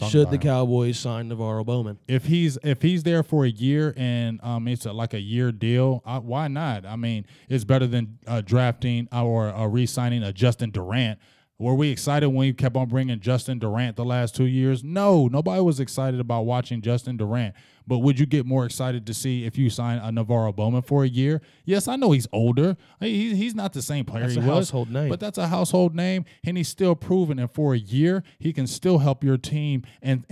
should the Cowboys sign Navarro Bowman? If he's there for a year and it's like a year deal, why not? I mean, it's better than drafting or re-signing a Justin Durant. Were we excited when we kept on bringing Justin Durant the last 2 years? No, nobody was excited about watching Justin Durant. But would you get more excited to see if you sign a Navarro Bowman for a year? Yes, I know he's older. He's not the same player he was. That's a household name. But that's a household name, and he's still proven. And for a year, he can still help your team. And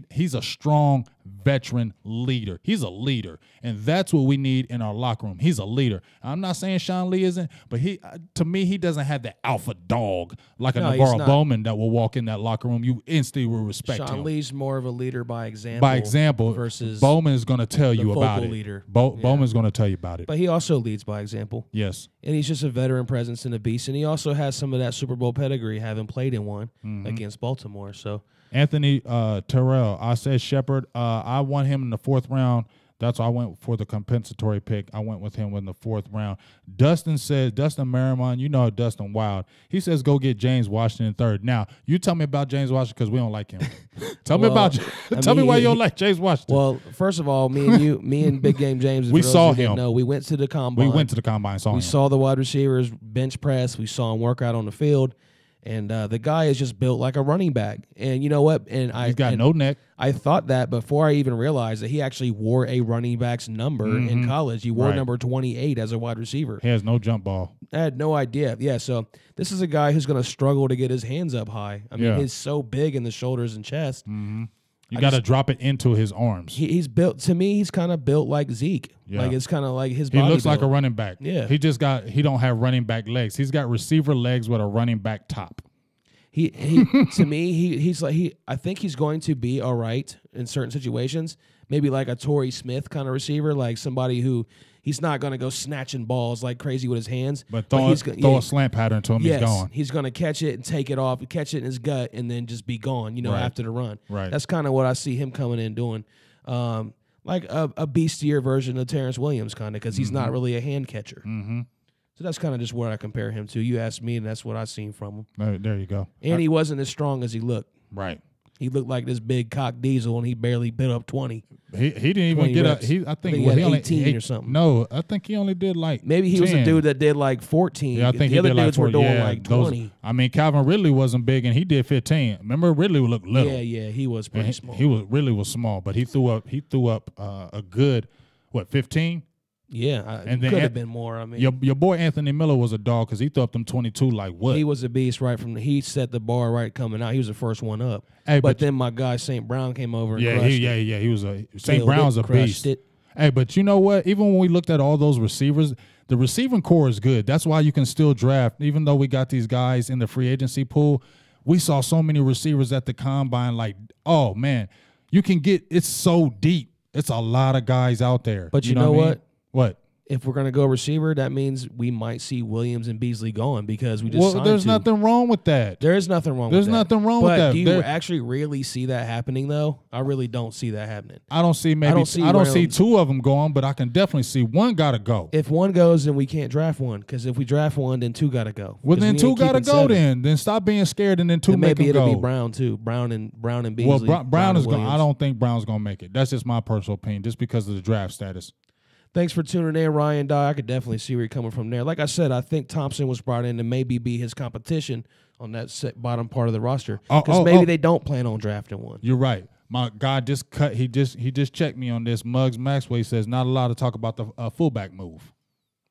he's a strong veteran leader. He's a leader, and that's what we need in our locker room. He's a leader. I'm not saying Sean Lee isn't, but to me, he doesn't have the alpha dog like a Navarro Bowman that will walk in that locker room. You instantly will respect him. Sean Lee's more of a leader by example. Versus Bowman is going to tell you about it. Leader. Bowman's going to tell you about it. But he also leads by example. Yes. And he's just a veteran presence and a beast. And he also has some of that Super Bowl pedigree, having played in one against Baltimore. So Anthony Terrell, I said Shepard. I want him in the 4th round. That's why I went for the compensatory pick. I went with him in the 4th round. Dustin Merriman, you know Dustin Wild. He says go get James Washington 3rd. Now, you tell me about James Washington because we don't like him. Tell me why you don't like James Washington. Well, first of all, me and Big Game James, we saw him. No, we went to the combine. We saw the wide receivers bench press. We saw him work out on the field. And the guy is just built like a running back. And you know what? And he's got no neck. I thought that before I even realized that he actually wore a running back's number in college. He wore number 28 as a wide receiver. He has no jump ball. I had no idea. Yeah, so this is a guy who's going to struggle to get his hands up high. I mean, he's so big in the shoulders and chest. You got to drop it into his arms. He's built, to me, he's kind of built like Zeke. Yeah. Like it's kind of like his body. He looks build. like a running back. Yeah. He don't have running back legs. He's got receiver legs with a running back top. He to me, I think he's going to be all right in certain situations. Maybe like a Torrey Smith kind of receiver, like somebody who he's not going to go snatching balls like crazy with his hands. But throw a slant pattern to him, he's gone. He's going to catch it and take it off, catch it in his gut, and then just be gone, after the run. Right. That's kind of what I see him coming in doing. Like a beastier version of Terrence Williams, kind of, because he's not really a hand catcher. So that's kind of just what I compare him to. You asked me, and that's what I seen from him. There you go. And he wasn't as strong as he looked. Right. He looked like this big cock diesel, and he barely bit up 20. He didn't even get up. I think he had 18 or something. No, I think he only did like maybe he 10. was a dude that did like 14. Yeah, I think the other did dudes like were doing like 20. I mean, Calvin Ridley wasn't big, and he did 15. Remember, Ridley looked little. Yeah, he was pretty small. He was small, but he threw up a good 15. Yeah, and could have been more. I mean, your boy Anthony Miller was a dog because he threw up them 22 like what? He was a beast right from he set the bar right coming out. He was the first one up. Hey, but then my guy St. Brown came over. And he was St. Brown's a beast. Hey, but you know what? Even when we looked at all those receivers, the receiving core is good. That's why you can still draft, even though we got these guys in the free agency pool. We saw so many receivers at the combine. Like, oh man, you can get it's so deep. It's a lot of guys out there. But you know what? What? If we're going to go receiver, that means we might see Williams and Beasley going because we just signed there's nothing wrong with that. There is nothing wrong with that. There's nothing wrong with that. But do you actually really see that happening, though? I really don't see that happening. I don't see two of them going, but I can definitely see one got to go. If one goes, then we can't draft one because if we draft one, then two got to go. Well, then two got to go then stop being scared and then two make them go. Maybe it'll be Brown, too. Brown and Beasley. Well, Brown is going. I don't think Brown's going to make it. That's just my personal opinion, just because of the draft status. Thanks for tuning in, Ryan Dye. I could definitely see where you're coming from there. Like I said, I think Thompson was brought in to maybe be his competition on that bottom part of the roster because maybe they don't plan on drafting one. You're right. My guy just cut. He just checked me on this. Muggs Maxwell, he says not allowed to talk about the fullback move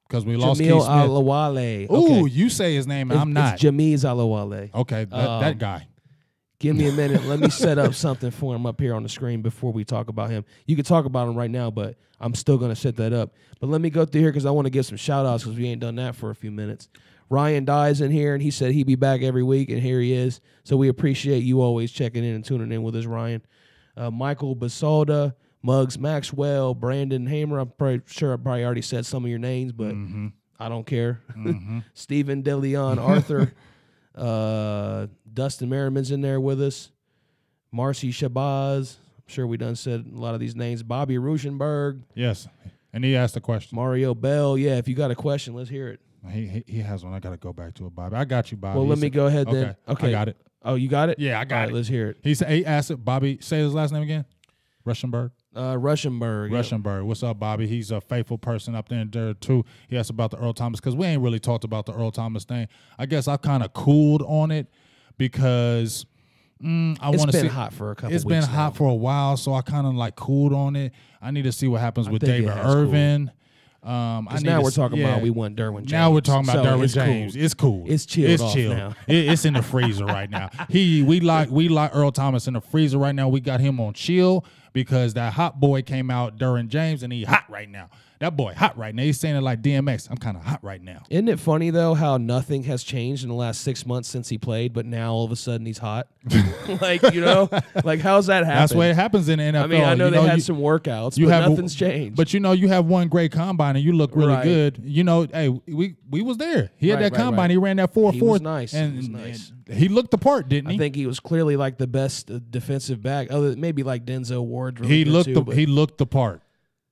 because we lost Keith Smith. Alawale. Ooh, you say his name. I'm not. It's Jamiz Alawale. Okay, that guy. Give me a minute. Let me set up something for him up here on the screen before we talk about him. You can talk about him right now, but I'm still going to set that up. But let me go through here because I want to give some shout-outs because we ain't done that for a few minutes. Ryan Dye's in here, and he said he'd be back every week, and here he is. So we appreciate you always checking in and tuning in with us, Ryan. Michael Basalda, Muggs Maxwell, Brandon Hamer. I'm pretty sure I probably already said some of your names, but I don't care. Stephen DeLeon, Arthur. Dustin Merriman's in there with us. Marcy Shabazz. I'm sure we done said a lot of these names. Bobby Ruschenberg. Yes. And he asked a question. Mario Bell. Yeah, if you got a question, let's hear it. He has one. I got to go back to it, Bobby. I got you, Bobby. Well, let me go ahead then. Okay. I got it. Oh, you got it? Yeah, I got it. Let's hear it. He asked it, Bobby, say his last name again. Rushenberg. Rushenberg. Rushenberg. What's up, Bobby? He's a faithful person up there in there, too. He asked about the Earl Thomas because we ain't really talked about the Earl Thomas thing. I guess I kind of cooled on it because It's been hot for a couple weeks. It's been hot for a while, so I kind of like cooled on it. I need to see what happens with David Irvin. Now we're talking about we want Derwin James. Now we're talking about Derwin James. Cool. It's cool. It's chilled now. It's in the freezer right now. We like Earl Thomas in the freezer right now. We got him on chill because that hot boy came out, Derwin James, and he hot right now. That boy hot right now. He's saying it like DMX. I'm kind of hot right now. Isn't it funny, though, how nothing has changed in the last 6 months since he played, but now all of a sudden he's hot? Like how's that happen? That's the way it happens in the NFL. I mean, I know they had some workouts, but nothing's changed. But, you have one great combine and you look really good. Hey, we was there. He had that combine. Right. He ran that 4.4. He was nice. And he looked the part, didn't he? I think he was clearly like the best defensive back, other than maybe like Denzel Ward. Really he looked the part.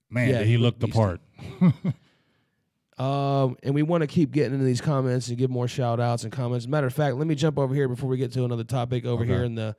Man, yeah, he looked the part. And we want to keep getting into these comments and give more shout outs and comments. Matter of fact, let me jump over here before we get to another topic over here in the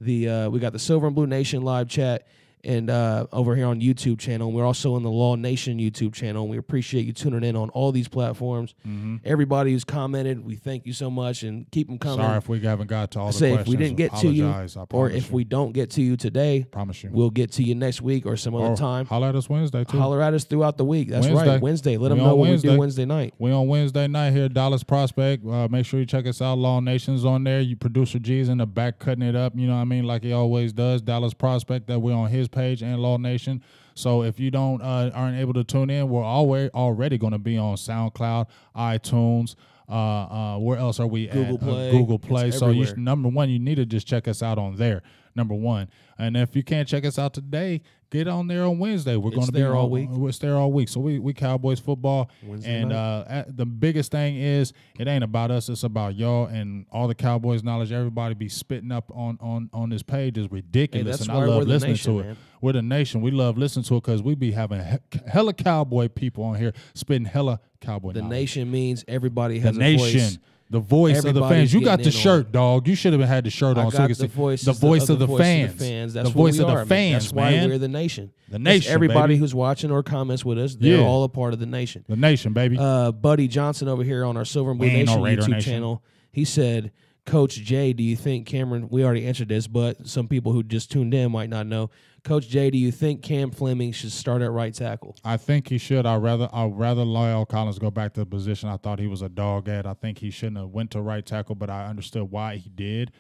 we got the Silver and Blue Nation live chat and over here on YouTube channel. We're also on the Law Nation YouTube channel. And we appreciate you tuning in on all these platforms. Mm-hmm. Everybody who's commented, we thank you so much and keep them coming. Sorry if we haven't got to all the questions. If we didn't get to you, or if we don't get to you today, promise you, we'll get to you next week or some other time. Holler at us Wednesday too. Holler at us throughout the week. That's right. Wednesday. Let them know what we do Wednesday night. We on Wednesday night here at Dallas Prospect. Make sure you check us out. Law Nation's on there. You producer G's in the back cutting it up. You know what I mean, like he always does. Dallas Prospect. That we're on his page and Law Nation. So if you aren't able to tune in, we're already going to be on SoundCloud, iTunes. Where else are we Google at? Play. Google Play. So number one, you need to just check us out on there. Number one, and if you can't check us out today, get on there on Wednesday. We're going to be there all week. It's there all week. So we Cowboys football, Wednesday and night. The biggest thing is it ain't about us. It's about y'all and all the Cowboys knowledge. Everybody be spitting up on this page is ridiculous, that's and why I love we're the listening nation, to it. Man. We're the nation. We love listening to it because we be having hella Cowboy people on here spitting hella Cowboy. The knowledge. Nation means everybody has the nation. a voice. The voice of the fans. You got the shirt, dog. You should have had the shirt on. So you can see the voice of the fans. That's the voice of the fans. That's why we're the nation. The nation. Everybody baby. who's watching or comments with us, they're all a part of the nation. The nation, baby. Buddy Johnson over here on our Silver and Blue Nation YouTube channel. He said, Coach J, do you think Cameron? We already answered this, but some people who just tuned in might not know. Coach J, do you think Cam Fleming should start at right tackle? I think he should. I'd rather La'el Collins go back to the position I thought he was a dog at. I think he shouldn't have went to right tackle, but I understood why he did.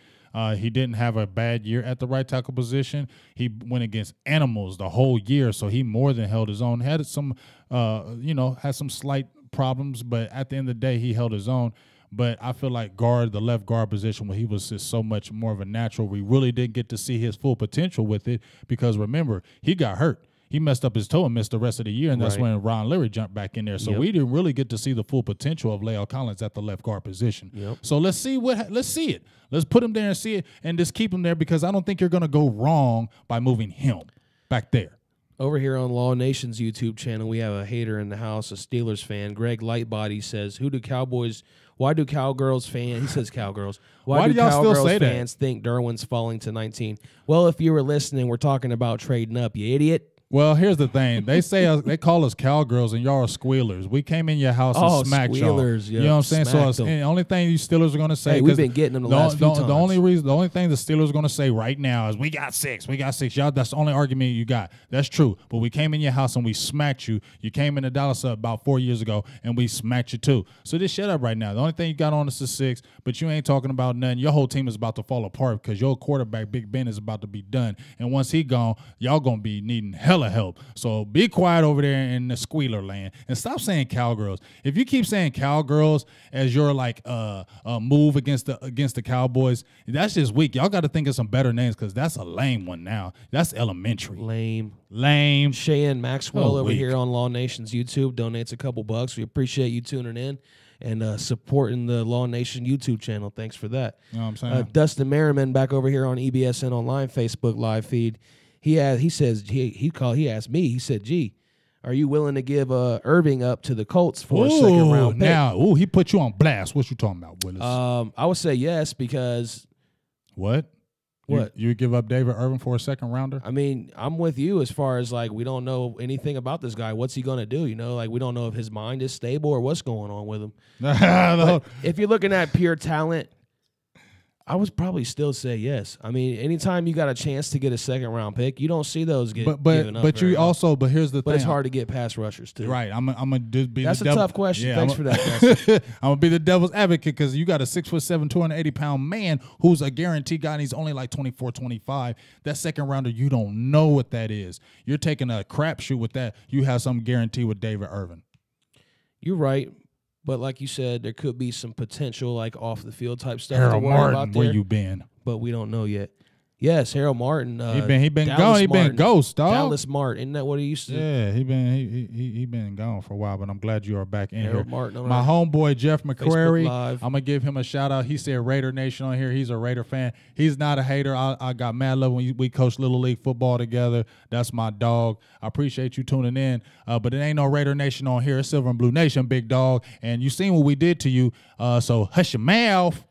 He didn't have a bad year at the right tackle position. He went against animals the whole year, so he more than held his own. Had some, had some slight problems, but at the end of the day, he held his own. But I feel like the left guard position, where he was just so much more of a natural, we really didn't get to see his full potential with it because, remember, he got hurt. He messed up his toe and missed the rest of the year, and that's when Ron Leary jumped back in there. So we didn't really get to see the full potential of La'el Collins at the left guard position. Yep. So let's see it. Let's put him there and see it and just keep him there because I don't think you're going to go wrong by moving him back there. Over here on Law Nation's YouTube channel, we have a hater in the house, a Steelers fan. Greg Lightbody says, why do Cowgirls fans, he says Cowgirls, why do y'all Cowgirls still say fans think Derwin's falling to 19? Well, if you were listening, we're talking about trading up, you idiot. Well, here's the thing. They say they call us cowgirls and y'all are squealers. We came in your house and smacked y'all. Squealers, you know what I'm saying? So the only thing you Steelers are going to say, we've been getting them the last few times. The only thing the Steelers are going to say right now is we got six. Y'all, that's the only argument you got. That's true. But we came in your house and we smacked you. You came into Dallas about 4 years ago and we smacked you too. So just shut up right now. The only thing you got on us is 6, but you ain't talking about nothing. Your whole team is about to fall apart because your quarterback, Big Ben, is about to be done. And once he gone, y'all going to be needing hella help. So be quiet over there in the squealer land and stop saying cowgirls. If you keep saying cowgirls as your move against the Cowboys, that's just weak. Y'all got to think of some better names because that's a lame one now. That's elementary. Lame. Cheyenne Maxwell over here on Law Nation's YouTube donates a couple bucks. We appreciate you tuning in and supporting the Law Nation YouTube channel. Thanks for that. You know what I'm saying? Dustin Merriman back over here on EBSN Online Facebook live feed. He asked me, he said, gee, Are you willing to give Irving up to the Colts for a second-round pick? Now, he put you on blast. What you talking about, Willis? I would say yes because what? What? You give up David Irving for a second-rounder? I mean, I'm with you as far as, like, we don't know anything about this guy. What's he going to do? You know, like, we don't know if his mind is stable or what's going on with him. But if you're looking at pure talent, I would probably still say yes. I mean, anytime you got a chance to get a second-round pick, you don't see those given up. But you also, but here's the thing. But it's hard to get pass rushers, too. Right. I'm gonna be That's the a devil. tough question. Yeah, Thanks for that. I'm gonna be the devil's advocate because you got a 6'7", 280-pound man who's a guaranteed guy, and he's only like 24, 25. That second rounder, you don't know what that is. You're taking a crapshoot with that. You have some guarantee with David Irving. You're right. But like you said, there could be some potential, like, off-the-field type stuff. Harold Martin, where you been? But we don't know yet. Yes, Harold Martin. He been gone. He been ghost, dog. Dallas Martin, isn't that what he used to? Yeah, he been gone for a while. But I'm glad you are back in Harold here. Martin, my homeboy Jeff McCrary. I'm gonna give him a shout out. He said Raider Nation on here. He's a Raider fan. He's not a hater. I got mad love when we coached Little League football together. That's my dog. I appreciate you tuning in. But it ain't no Raider Nation on here. It's Silver and Blue Nation, big dog. And you seen what we did to you. So hush your mouth.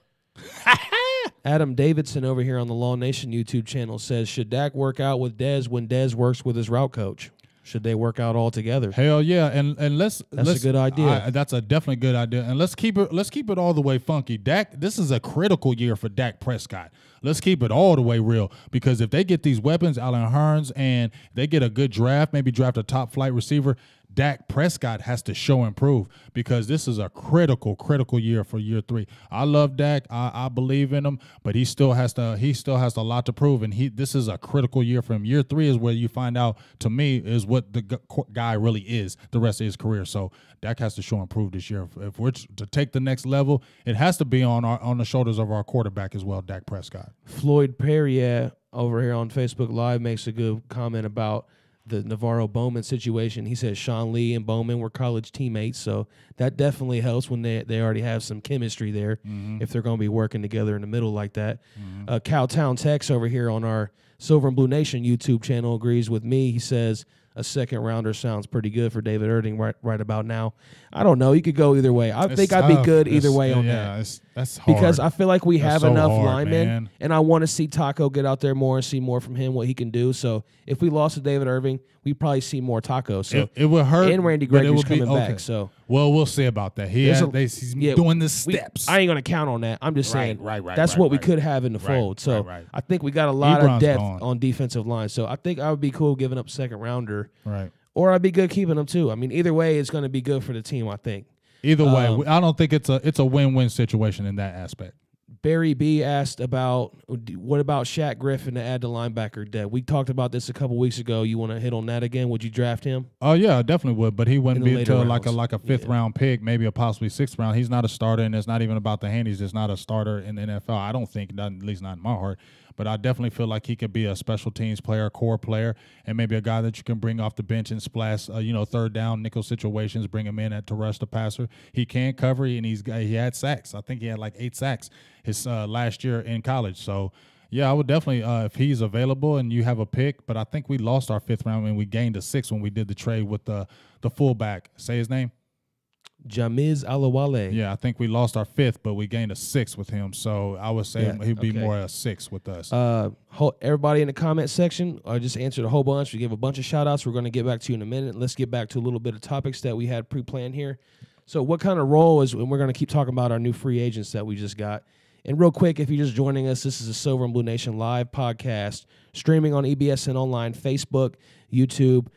Adam Davidson over here on the Law Nation YouTube channel says, should Dak work out with Dez when Dez works with his route coach? Should they work out all together? Hell yeah, and let's a good idea. That's a definitely good idea, and let's keep it all the way funky. Dak, this is a critical year for Dak Prescott. Let's keep it all the way real because if they get these weapons, Allen Hurns, and they get a good draft, maybe draft a top flight receiver, Dak Prescott has to show and prove because this is a critical year for year 3. I love Dak. I believe in him, but he still has a lot to prove, and this is a critical year for him. Year 3 is where you find out, to me, is what the guy really is the rest of his career. So Dak has to show and prove this year. If we're to take the next level, it has to be on the shoulders of our quarterback as well, Dak Prescott. Floyd Perrier over here on Facebook Live makes a good comment about the Navarro Bowman situation. He says Sean Lee and Bowman were college teammates, so that definitely helps when they already have some chemistry there if they're going to be working together in the middle like that. Cowtown Tex over here on our Silver and Blue Nation YouTube channel agrees with me. He says a second rounder sounds pretty good for David Irving right about now. I don't know. You could go either way. I think I'd be good either way on that. That's hard. Because I feel like we have enough linemen, man. and I want to see Taco get out there more and see more from him, what he can do. So if we lost to David Irving, we probably see more Taco. So it would hurt. And Randy Gregory's coming back. So we'll see about that. He's doing the steps. I ain't going to count on that. I'm just saying that's what we could have in the fold. So I think we got a lot of depth on defensive line. So I think I would be cool giving up second rounder. Right. Or I'd be good keeping them too. I mean, either way, it's going to be good for the team, I think. Either way, I don't think it's a win-win situation in that aspect. Barry B asked about what about Shaq Griffin to add to linebacker depth. We talked about this a couple weeks ago. You want to hit on that again? Would you draft him? Oh yeah, I definitely would. But he wouldn't be until like a fifth round pick, maybe a possibly sixth round. He's not a starter, and it's not even about the hand. He's just not a starter in the NFL. I don't think, at least not in my heart. But I definitely feel like he could be a special teams player, a core player, and maybe a guy that you can bring off the bench and splash, third down nickel situations, bring him in to rush the passer. He can cover, and he had sacks. I think he had like 8 sacks his last year in college. So, yeah, I would definitely, if he's available and you have a pick, but I think we lost our 5th round and we gained a 6th when we did the trade with the fullback. Say his name? Jamiz Alawale. Yeah, I think we lost our 5th, but we gained a 6th with him. So I would say he'd be more a 6 with us. Everybody in the comment section, I just answered a whole bunch. We gave a bunch of shout-outs. We're going to get back to you in a minute. Let's get back to a little bit of topics that we had pre-planned here. So what kind of role is, and we're going to keep talking about our new free agents that we just got. And real quick, if you're just joining us, this is a Silver and Blue Nation live podcast, streaming on EBSN Online, Facebook, YouTube,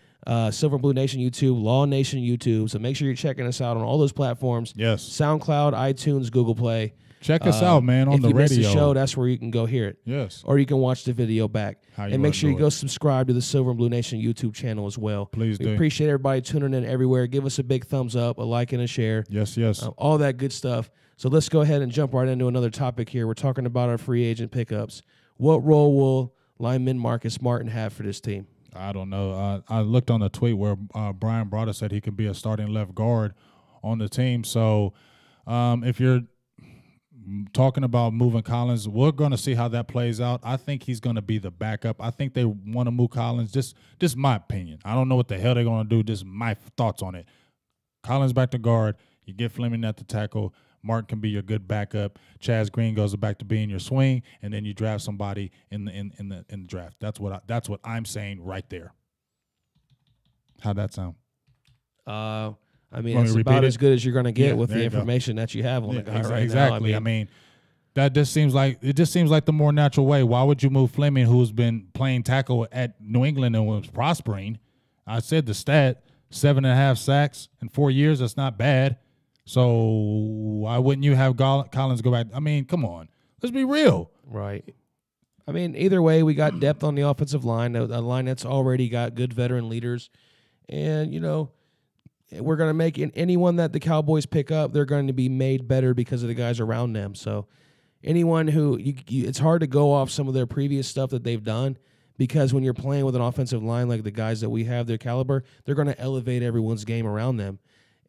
Silver and Blue Nation YouTube, Law Nation YouTube. So make sure you're checking us out on all those platforms. Yes. SoundCloud, iTunes, Google Play. Check us out, man, on the radio. If you missed the show, that's where you can go hear it. Yes. Or you can watch the video back. And make sure you go subscribe to the Silver and Blue Nation YouTube channel as well. Please do. We appreciate everybody tuning in everywhere. Give us a big thumbs up, a like, and a share. Yes. All that good stuff. So let's go ahead and jump right into another topic here. We're talking about our free agent pickups. What role will lineman Marcus Martin have for this team? I don't know. I looked on the tweet where Brian Broader said he could be a starting left guard on the team. So if you're talking about moving Collins, we're going to see how that plays out. I think he's going to be the backup. I think they want to move Collins. Just my opinion. I don't know what the hell they're going to do. Just my thoughts on it. Collins back to guard. You get Fleming at the tackle. Martin can be your good backup. Chaz Green goes back to being your swing, and then you draft somebody in the draft. That's what I'm saying right there. How'd that sound? I mean, it's about as good as you're going to get with the information that you have on the guy right now. Exactly. I mean, that just seems like the more natural way. Why would you move Fleming, who's been playing tackle at New England and was prospering? I said the stat, 7.5 sacks in 4 years. That's not bad. So why wouldn't you have Collins go back? I mean, come on. Let's be real. Right. I mean, either way, we got depth on the offensive line, a line that's already got good veteran leaders. And, you know, we're going to make anyone that the Cowboys pick up, they're going to be made better because of the guys around them. So anyone who it's hard to go off some of their previous stuff that they've done, because when you're playing with an offensive line like the guys that we have, their caliber, they're going to elevate everyone's game around them,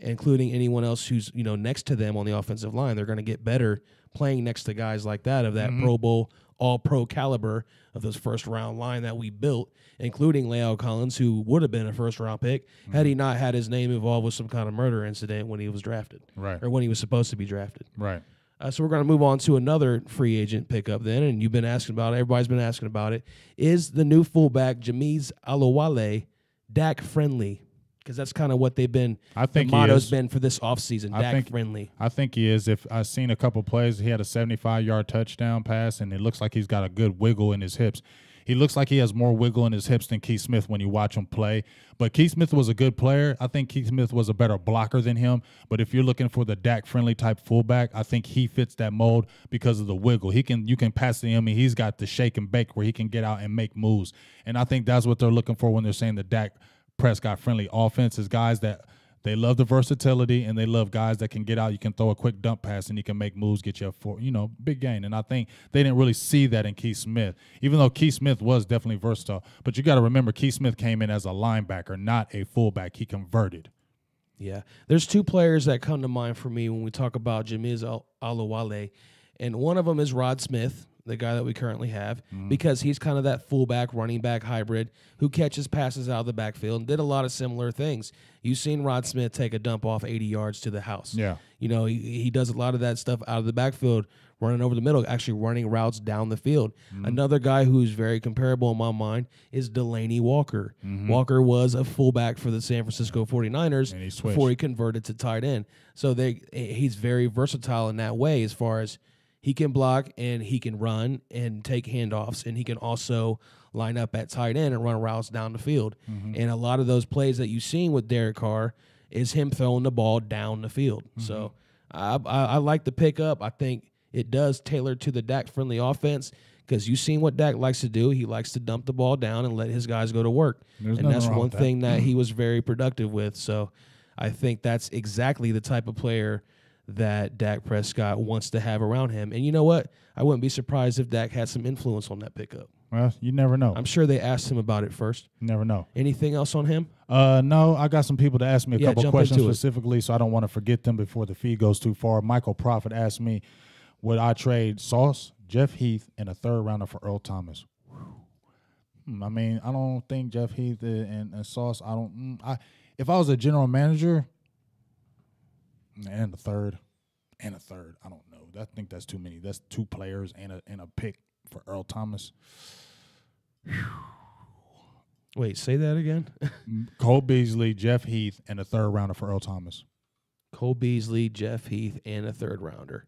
including anyone else who's, you know, next to them on the offensive line. They're going to get better playing next to guys like that, of that Pro Bowl, all-pro caliber of this first-round line that we built, including La'el Collins, who would have been a first-round pick had he not had his name involved with some kind of murder incident when he was drafted, right, or when he was supposed to be drafted. Right. So we're going to move on to another free agent pickup then, and you've been asking about it. Everybody's been asking about it. Is the new fullback, Jameez Alawale, Dak friendly? Because that's kind of what they've been. I think the motto's been for this offseason, Dak friendly. I think he is. If I've seen a couple plays, he had a 75-yard touchdown pass, and it looks like he's got a good wiggle in his hips. He looks like he has more wiggle in his hips than Keith Smith when you watch him play. But Keith Smith was a good player. I think Keith Smith was a better blocker than him. But if you're looking for the Dak-friendly type fullback, I think he fits that mold because of the wiggle. You can pass to him, and he's got the shake and bake where he can get out and make moves. And I think that's what they're looking for when they're saying the Dak Prescott-friendly offense is guys that they love the versatility, and they love guys that can get out. You can throw a quick dump pass, and he can make moves, get you a big gain. And I think they didn't really see that in Keith Smith, even though Keith Smith was definitely versatile. But you got to remember, Keith Smith came in as a linebacker, not a fullback. He converted. Yeah. There's two players that come to mind for me when we talk about Jameez Alawale, and one of them is Rod Smith, the guy that we currently have, because he's kind of that fullback, running back hybrid who catches passes out of the backfield and did a lot of similar things. You've seen Rod Smith take a dump off 80 yards to the house. Yeah. You know, he does a lot of that stuff out of the backfield, running over the middle, actually running routes down the field. Another guy who's very comparable in my mind is Delanie Walker. Walker was a fullback for the San Francisco 49ers before he converted to tight end. So he's very versatile in that way, as far as he can block and he can run and take handoffs, and he can also line up at tight end and run routes down the field. And a lot of those plays that you've seen with Derek Carr is him throwing the ball down the field. So I like the pickup. I think it does tailor to the Dak-friendly offense, because you've seen what Dak likes to do. He likes to dump the ball down and let his guys go to work. And that's one thing that he was very productive with. So I think that's exactly the type of player that Dak Prescott wants to have around him. And you know what? I wouldn't be surprised if Dak had some influence on that pickup. Well, you never know. I'm sure they asked him about it first. You never know. Anything else on him? No, I got some people to ask me a couple questions specifically, so I don't want to forget them before the feed goes too far. Michael Prophet asked me, would I trade Sauce, Jeff Heath, and a third rounder for Earl Thomas? I mean, I don't think Jeff Heath and Sauce, if I was a general manager, and a third, I don't know. I think that's too many. That's two players and a pick for Earl Thomas. Wait, say that again. Cole Beasley, Jeff Heath, and a third rounder for Earl Thomas. Cole Beasley, Jeff Heath, and a third rounder.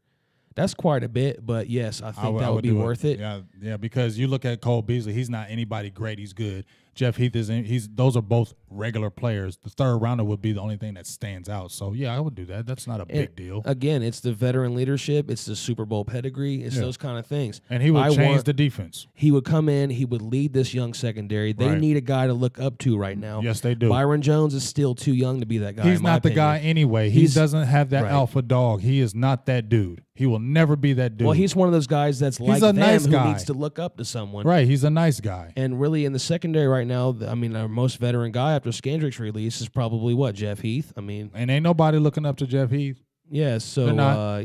That's quite a bit, but yes, I think that would be worth it. Yeah, because you look at Cole Beasley, he's not anybody great. He's good. Jeff Heath those are both regular players. The third rounder would be the only thing that stands out. So yeah, I would do that. That's not a big deal. Again, it's the veteran leadership. It's the Super Bowl pedigree. It's those kind of things. And he would change the defense. He would come in. He would lead this young secondary. They need a guy to look up to right now. Yes, they do. Byron Jones is still too young to be that guy. He's not the guy anyway. He doesn't have that alpha dog. He is not that dude. He will never be that dude. Well, he's one of those guys that's like them who needs to look up to someone. Right, he's a nice guy. And really, in the secondary right now, I mean, our most veteran guy after Skandrick's release is probably Jeff Heath. I mean, and ain't nobody looking up to Jeff Heath. Yeah, so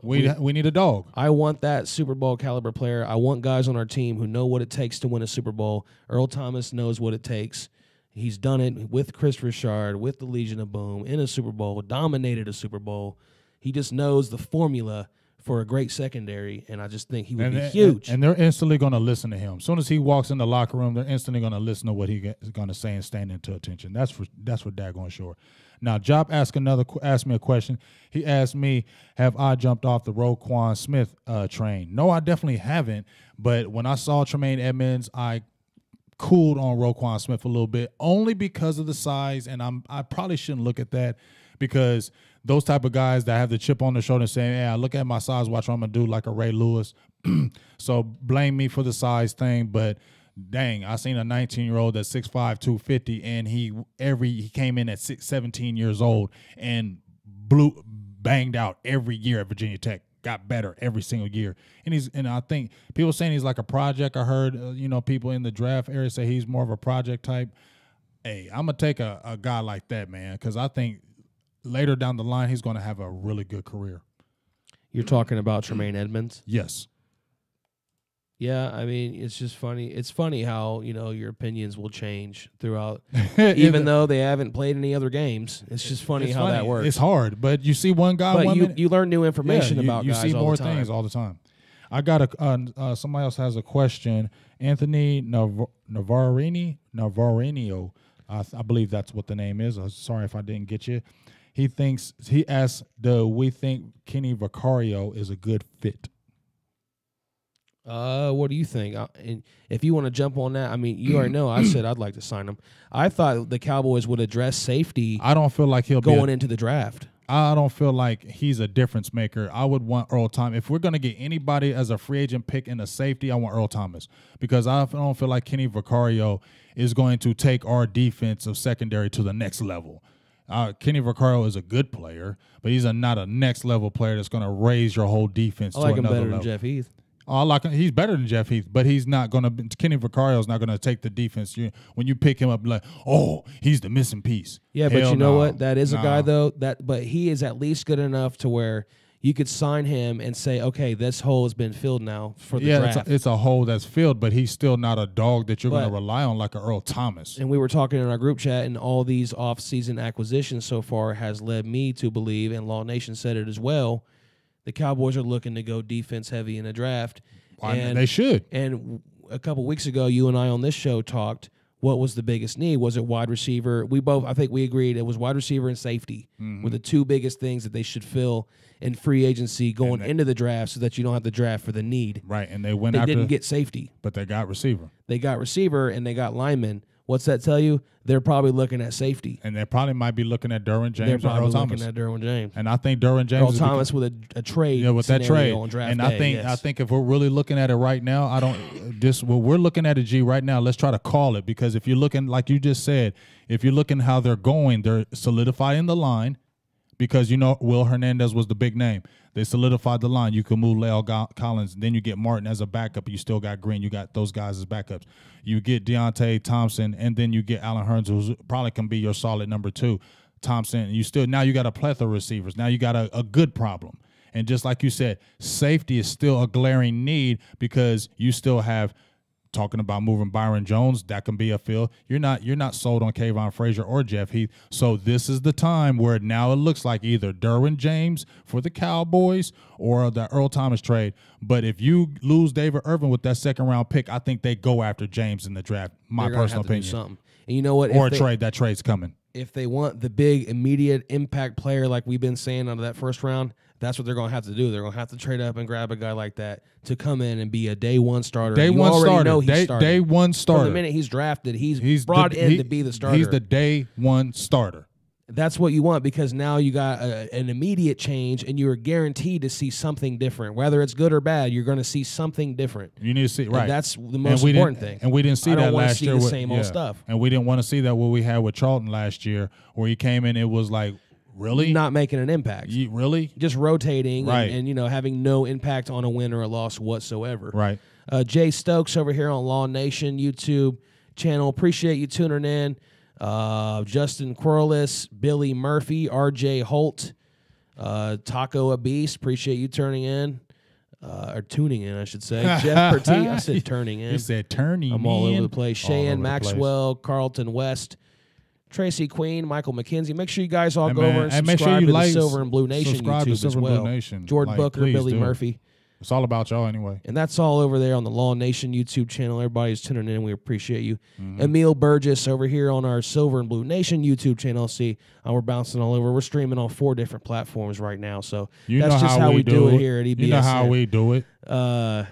we need a dog. I want that Super Bowl caliber player. I want guys on our team who know what it takes to win a Super Bowl. Earl Thomas knows what it takes. He's done it with Chris Richard, with the Legion of Boom, in a Super Bowl, dominated a Super Bowl. He just knows the formula for a great secondary, and I just think he would be huge. And they're instantly going to listen to him. As soon as he walks in the locker room, they're instantly going to listen to what he's going to say and stand into attention. That's for daggone sure. Now, Job asked me a question. He asked me, have I jumped off the Roquan Smith train? No, I definitely haven't. But when I saw Tremaine Edmonds, I cooled on Roquan Smith a little bit, only because of the size, and I probably shouldn't look at that, because those type of guys that have the chip on their shoulder saying, hey, I look at my size, watch what I'm going to do, like a Ray Lewis. So blame me for the size thing, but dang, I seen a 19-year-old that's 6'5", 250, and he came in at 17 years old and banged out every year at Virginia Tech, got better every single year. And I think people saying he's like a project. I heard people in the draft area say he's more of a project type. Hey, I'm going to take a guy like that, man, because I think later down the line he's going to have a really good career. You're talking about Tremaine Edmonds? Yes. Yeah, I mean, it's just funny. It's funny how, your opinions will change throughout, even though they haven't played any other games. It's just funny how that works. It's hard, but you see one guy. But you learn new information about guys all the time. You see more things all the time. I got somebody else has a question. Anthony Navarino, I believe that's what the name is. Sorry if I didn't get you. He asks, do we think Kenny Vaccaro is a good fit? What do you think? And if you want to jump on that, I mean, you already know I said I'd like to sign him. I thought the Cowboys would address safety. I don't feel like he'll going into the draft. I don't feel like he's a difference maker. I would want Earl Thomas. If we're going to get anybody as a free agent pick in a safety, I want Earl Thomas, because I don't feel like Kenny Vaccaro is going to take our defensive secondary to the next level. Kenny Vaccaro is a good player, but he's not a next level player that's going to raise your whole defense to another level. I like him better than Jeff Heath. I like him. He's better than Jeff Heath, but he's not going to. Kenny Vaccaro is not going to take the defense. When you pick him up, like, oh, he's the missing piece. Yeah, but you know what? That is a guy though. But he is at least good enough to where you could sign him and say, okay, this hole has been filled now for the draft. It's a hole that's filled, but he's still not a dog that you're going to rely on like a Earl Thomas. And we were talking in our group chat, and all these off-season acquisitions so far has led me to believe, and Law Nation said it as well, the Cowboys are looking to go defense heavy in the draft. And they should. And a couple weeks ago, you and I on this show talked, what was the biggest need? Was it wide receiver? I think we agreed it was wide receiver and safety were the two biggest things that they should fill in free agency going into the draft, so that you don't have to draft for the need. Right, and they didn't get safety. But they got receiver. They got receiver, and they got lineman. What's that tell you? They're probably looking at safety. And they probably might be looking at Derwin James or Earl Thomas. Looking at Derwin James. And I think Derwin James Earl Thomas with a trade. Yeah, with that trade. On draft and day, I think if we're really looking at it right now, we're looking at it, G, right now, let's try to call it, because if you're looking, like you just said, if you're looking how they're going, they're solidifying the line, because Will Hernandez was the big name. They solidified the line. You can move La'el Collins. Then you get Martin as a backup. You still got Green. You got those guys as backups. You get Deontay Thompson, and then you get Allen Hurns, who probably can be your solid number 2. Thompson. Now you got a plethora of receivers. Now you got a good problem. And just like you said, safety is still a glaring need, because you still have, talking about moving Byron Jones, that can be a fill. You're not sold on Kayvon Frazier or Jeff Heath. So this is the time where now it looks like either Derwin James for the Cowboys or the Earl Thomas trade. But if you lose David Irvin with that second-round pick, I think they go after James in the draft, my personal opinion. Do something. And you know what? Or that trade's coming. If they want the big, immediate impact player like we've been saying out of that first round, that's what they're going to have to do. They're going to have to trade up and grab a guy like that to come in and be a day one starter. Day one starter. Day one starter. From the minute he's drafted, he's brought in to be the starter. He's the day one starter. That's what you want, because now you got an immediate change, and you're guaranteed to see something different. Whether it's good or bad, you're going to see something different. You need to see, right. And that's the most important thing. And we didn't see that last year. The same old stuff. And we didn't want to see that what we had with Charlton last year, where he came in, it was like, really? Not making an impact. Really? Just rotating, right. and having no impact on a win or a loss whatsoever. Right. Jay Stokes over here on Law Nation YouTube channel. Appreciate you tuning in. Justin Corliss, Billy Murphy, R.J. Holt, Taco a Beast, appreciate you turning in. Or tuning in, I should say. Jeff Pertee, I said turning in. You said turning in. I'm all over the place. Cheyenne Maxwell, Carlton West, Tracy Queen, Michael McKenzie. Make sure you guys all go over and subscribe to the Silver and Blue Nation YouTube as well. Jordan Booker, Billy Murphy. It's all about y'all anyway. And that's all over there on the Law Nation YouTube channel. Everybody's tuning in. We appreciate you. Emil Burgess over here on our Silver and Blue Nation YouTube channel. See, we're bouncing all over. We're streaming on 4 different platforms right now. So that's just how we do it here at EBS. You know how we do it.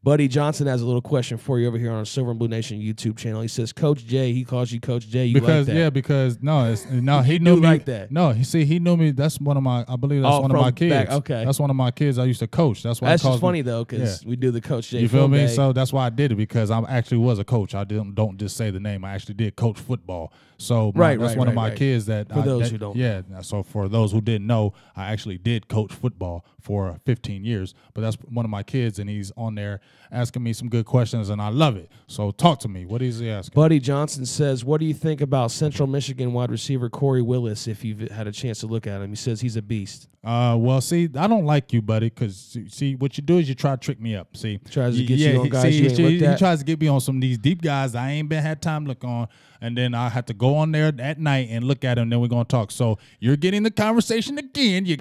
Buddy Johnson has a little question for you over here on our Silver and Blue Nation YouTube channel. He says, Coach J, he calls you Coach J. You like that? Yeah, because he knew me like that. No, he knew me. That's one of my. I believe that's one of my kids. Okay, that's one of my kids. I used to coach. That's why. That's just funny though, because we do the Coach J. You feel me? Day. So that's why I did it, because I actually was a coach. I don't just say the name. I actually did coach football. So that's one of my kids that. For those who don't. Yeah. So for those who didn't know, I actually did coach football for 15 years. But that's one of my kids, and he's on there asking me some good questions, and I love it. So talk to me. What is he asking? Buddy Johnson says, what do you think about Central Michigan wide receiver Corey Willis, if you've had a chance to look at him? He says he's a beast. Well, see, I don't like you, buddy, because, see, what you do is you try to trick me up. See, tries to get you on guys you ain't looked at. He tries to get me on some of these deep guys I ain't had time to look on, and then I have to go on there at night and look at them, and then we're going to talk. So you're getting the conversation again. You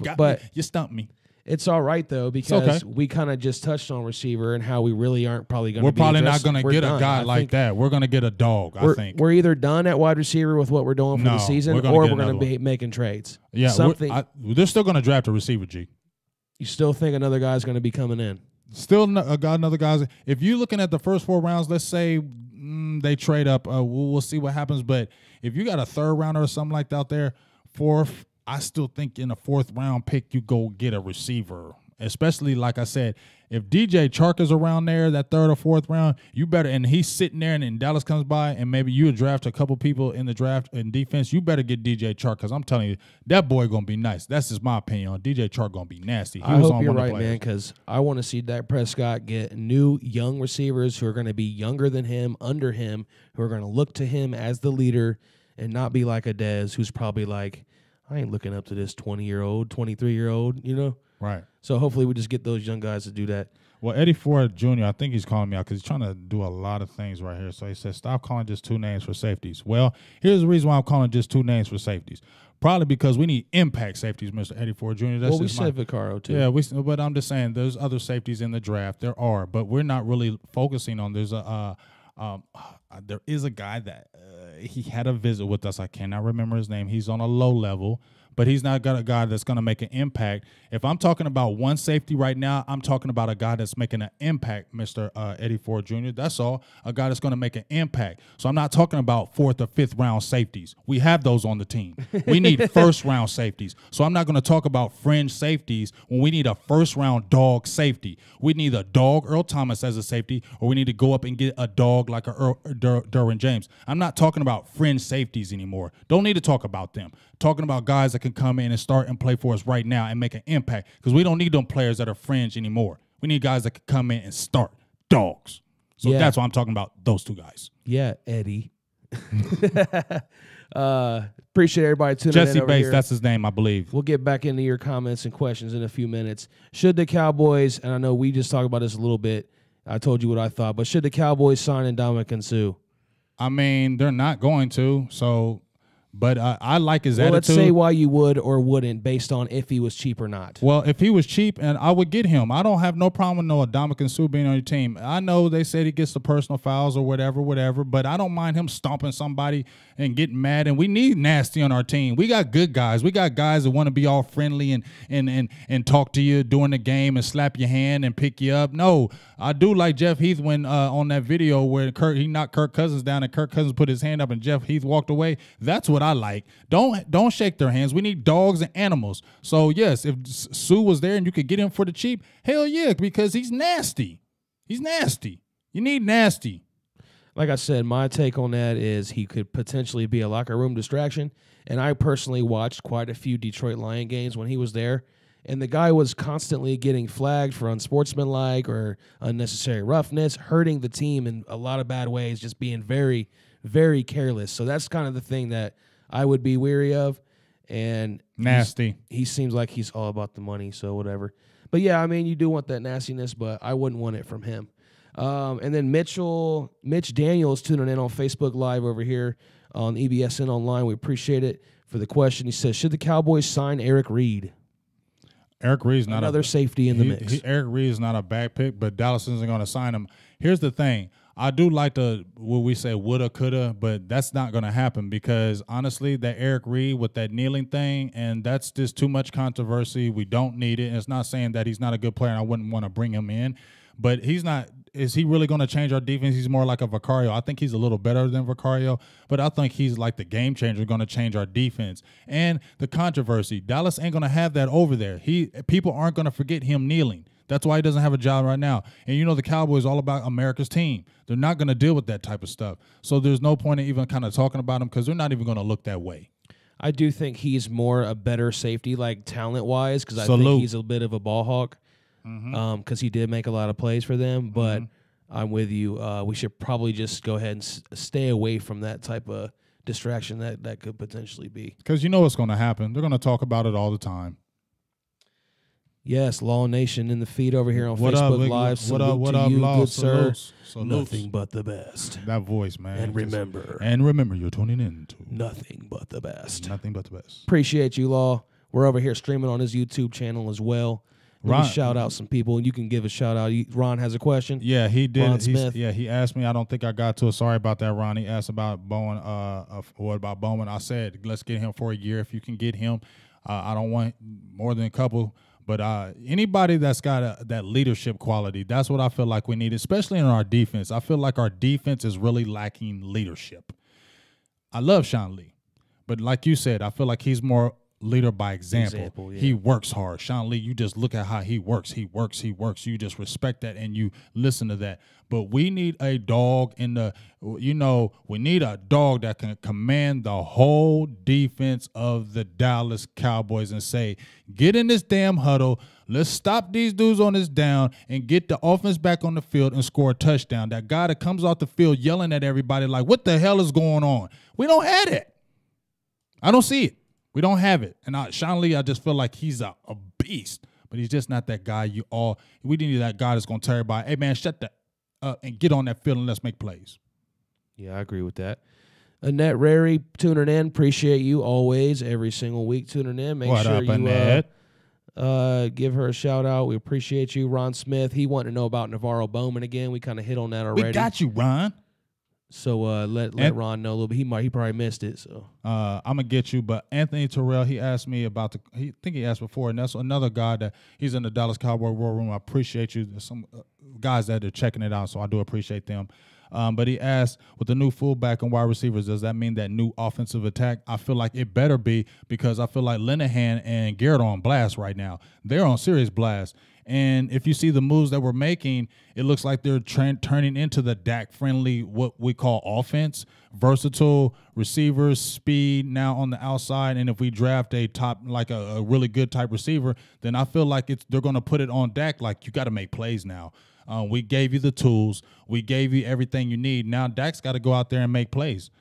stumped me. It's all right, though, because we kind of just touched on receiver and how we really aren't probably going to be. We're probably not going to get a guy like that. We're going to get a dog, I think. We're either done at wide receiver with what we're doing for the season, or we're going to be making trades. Yeah, they're still going to draft a receiver, G. You still think another guy's going to be coming in? Still another guy's. If you're looking at the first 4 rounds, let's say they trade up. We'll see what happens. But if you got a 3rd rounder or something like that out there, 4th, I still think in a 4th round pick, you go get a receiver. Especially, like I said, if DJ Chark is around there, that 3rd or 4th round, you better, and he's sitting there and Dallas comes by and maybe you draft a couple people in the draft in defense, you better get DJ Chark, because I'm telling you, that boy going to be nice. That's just my opinion on DJ Chark going to be nasty. I hope you're right, man, because I want to see Dak Prescott get new young receivers who are going to be younger than him, under him, who are going to look to him as the leader and not be like a Dez who's probably like, I ain't looking up to this 20-year-old, 23-year-old, you know? Right. So hopefully we just get those young guys to do that. Well, Eddie Ford Jr., I think he's calling me out because he's trying to do a lot of things right here. So he says, stop calling just 2 names for safeties. Well, here's the reason why I'm calling just 2 names for safeties. Probably because we need impact safeties, Mr. Eddie Ford Jr. Well, we said Vaccaro, too. Yeah, but I'm just saying there's other safeties in the draft. There are, but we're not really focusing on. There is a guy that he had a visit with us. I cannot remember his name. He's on a low level, but he's not got a guy that's going to make an impact. If I'm talking about one safety right now, I'm talking about a guy that's making an impact, Mr. Eddie Ford Jr. That's all, a guy that's going to make an impact. So I'm not talking about 4th or 5th round safeties. We have those on the team. We need 1st round safeties. So I'm not going to talk about fringe safeties when we need a 1st round dog safety. We need a dog, Earl Thomas, as a safety, or we need to go up and get a dog like a Derwin James. I'm not talking about fringe safeties anymore. Don't need to talk about them. Talking about guys that can come in and start and play for us right now and make an impact, because we don't need them players that are fringe anymore. We need guys that can come in and start dogs. So that's why I'm talking about those 2 guys. Yeah, Eddie. Appreciate everybody tuning in. Jesse Bates, that's his name, I believe. We'll get back into your comments and questions in a few minutes. Should the Cowboys, and I know we just talked about this a little bit, I told you what I thought, but should the Cowboys sign Ndamukong Suh? I mean, they're not going to, so... But I like his attitude. Let's say why you would or wouldn't based on if he was cheap or not. Well, if he was cheap, and I would get him. I don't have no problem with no Ndamukong Suh being on your team. I know they said he gets the personal fouls or whatever, but I don't mind him stomping somebody and getting mad. And we need nasty on our team. We got good guys. We got guys that want to be all friendly and talk to you during the game and slap your hand and pick you up. No, I do like Jeff Heath when on that video where he knocked Kirk Cousins down and Kirk Cousins put his hand up and Jeff Heath walked away. That's what I like. Don't shake their hands. We need dogs and animals. So yes, if Sue was there and you could get him for the cheap, hell yeah, because he's nasty. He's nasty. You need nasty. Like I said, my take on that is he could potentially be a locker room distraction. And I personally watched quite a few Detroit Lion games when he was there. And the guy was constantly getting flagged for unsportsmanlike or unnecessary roughness, hurting the team in a lot of bad ways, just being very, very careless. So that's kind of the thing that I would be weary of. And nasty. He seems like he's all about the money, so whatever. But, yeah, I mean, you do want that nastiness, but I wouldn't want it from him. And then Mitch Daniels tuning in on Facebook Live over here on EBSN Online. We appreciate it for the question. He says, should the Cowboys sign Eric Reed? Eric Reed's not another safety in the mix. Eric Reed is not a bad pick, but Dallas isn't going to sign him. Here's the thing. I do like what we say woulda, coulda, but that's not going to happen because, honestly, that Eric Reed with that kneeling thing, and that's just too much controversy. We don't need it. And it's not saying that he's not a good player and I wouldn't want to bring him in, but he's not – is he really going to change our defense? He's more like a Vicario. I think he's a little better than Vicario, but I think he's like the game changer going to change our defense. And the controversy, Dallas ain't going to have that over there. People aren't going to forget him kneeling. That's why he doesn't have a job right now. And you know the Cowboys all about America's team. They're not going to deal with that type of stuff. So there's no point in even kind of talking about him because they're not even going to look that way. I do think he's more a better safety, like talent-wise, because I think he's a bit of a ball hawk. Because he did make a lot of plays for them, but I'm with you. We should probably just go ahead and stay away from that type of distraction that could potentially be. Because you know what's going to happen. They're going to talk about it all the time. Yes, Law Nation in the feed over here on what Facebook up, Live. What up, you, Law? good sir. Salutes. Nothing but the best. That voice, man. And remember, you're tuning in to nothing but the best. Nothing but the best. Appreciate you, Law. We're over here streaming on his YouTube channel as well. Ron, shout out some people, and you can give a shout out. Ron has a question. Yeah, he did. Ron Smith. He asked me. I don't think I got to it. Sorry about that, Ron. He asked about Bowen. What about Bowman? I said, let's get him for a year if you can get him. I don't want more than a couple. But anybody that's got that leadership quality, that's what I feel like we need, especially in our defense. I feel like our defense is really lacking leadership. I love Sean Lee, but like you said, I feel like he's more leader by example. Yeah. He works hard. Sean Lee, you just look at how he works. He works. You just respect that and you listen to that. But we need a dog we need a dog that can command the whole defense of the Dallas Cowboys and say, get in this damn huddle. Let's stop these dudes on this down and get the offense back on the field and score a touchdown. That guy that comes off the field yelling at everybody like, what the hell is going on? We don't have it. I don't see it. We don't have it. And Sean Lee, I just feel like he's a beast, but he's just not that guy. We need that guy that's going to tell everybody, hey, man, shut that up and get on that field and let's make plays. Yeah, I agree with that. Annette Rary tuning in. Appreciate you always, every single week tuning in. Make sure you give her a shout out. We appreciate you. Ron Smith, he wanted to know about Navarro Bowman again. We kind of hit on that already. We got you, Ron. So let Ron know a little bit. He probably missed it. So I'm gonna get you. But Anthony Terrell, he asked me about he asked before, and that's another guy that he's in the Dallas Cowboy War Room. I appreciate you. There's some guys that are checking it out, so I do appreciate them. But he asked, with the new fullback and wide receivers, does that mean that new offensive attack? I feel like it better be, because I feel like Linehan and Garrett are on blast right now. They're on serious blast. And if you see the moves that we're making, it looks like they're turning into the Dak-friendly, what we call offense, versatile receivers, speed now on the outside. And if we draft a top, like a really good type receiver, then I feel like they're going to put it on Dak, like you got to make plays now. We gave you the tools. We gave you everything you need. Now Dak's got to go out there and make plays.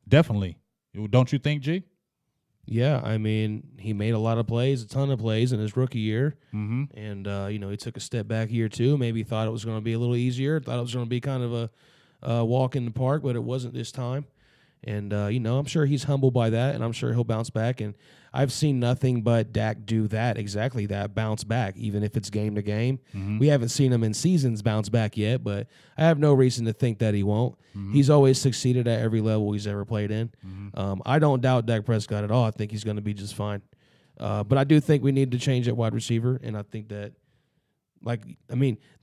Definitely. Don't you think, G? Yeah, I mean, he made a lot of plays, a ton of plays in his rookie year. Mm-hmm. And, he took a step back year two. Maybe thought it was going to be a little easier. Thought it was going to be kind of a walk in the park, but it wasn't this time. And, I'm sure he's humbled by that, and I'm sure he'll bounce back. And I've seen nothing but Dak do exactly that, bounce back, even if it's game to game. Mm-hmm. We haven't seen him in seasons bounce back yet, but I have no reason to think that he won't. Mm-hmm. He's always succeeded at every level he's ever played in. Mm-hmm. I don't doubt Dak Prescott at all. I think he's going to be just fine. But I do think we need to change at wide receiver, and I think that,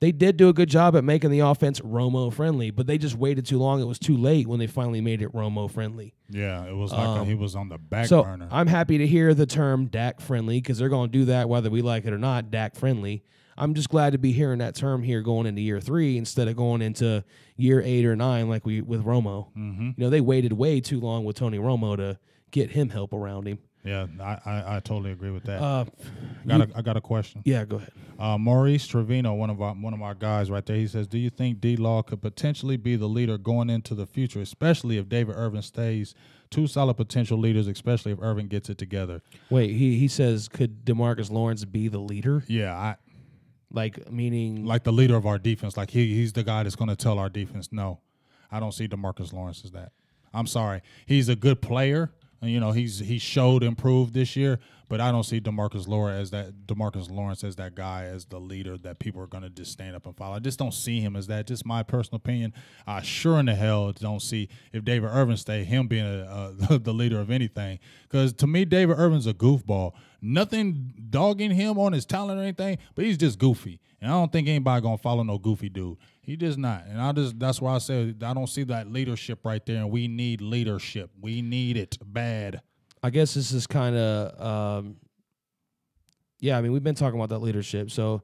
they did do a good job at making the offense Romo-friendly, but they just waited too long. It was too late when they finally made it Romo-friendly. Yeah, it was like he was on the back so burner. I'm happy to hear the term Dak-friendly, because they're going to do that whether we like it or not, Dak-friendly. I'm just glad to be hearing that term here going into year 3 instead of going into year 8 or 9 with Romo. Mm-hmm. They waited way too long with Tony Romo to get him help around him. Yeah, I totally agree with that. I got a question. Yeah, go ahead. Maurice Trevino, one of our guys right there, he says, do you think D-Law could potentially be the leader going into the future, especially if David Irvin stays? Two solid potential leaders, especially if Irvin gets it together. Wait, he says, could DeMarcus Lawrence be the leader? Yeah, meaning like the leader of our defense. Like he's the guy that's going to tell our defense, no, I don't see DeMarcus Lawrence as that. I'm sorry. He's a good player. You know, he showed improved this year, but I don't see DeMarcus Lawrence as that guy, as the leader that people are going to just stand up and follow. I just don't see him as that. Just my personal opinion. I sure in the hell don't see, if David Irvin stay, him being the leader of anything. Because to me, David Irvin's a goofball. Nothing dogging him on his talent or anything, but he's just goofy. And I don't think anybody going to follow no goofy dude. He just not. And that's why I said I don't see that leadership right there, and we need leadership. We need it bad. I guess this is kind of, we've been talking about that leadership. So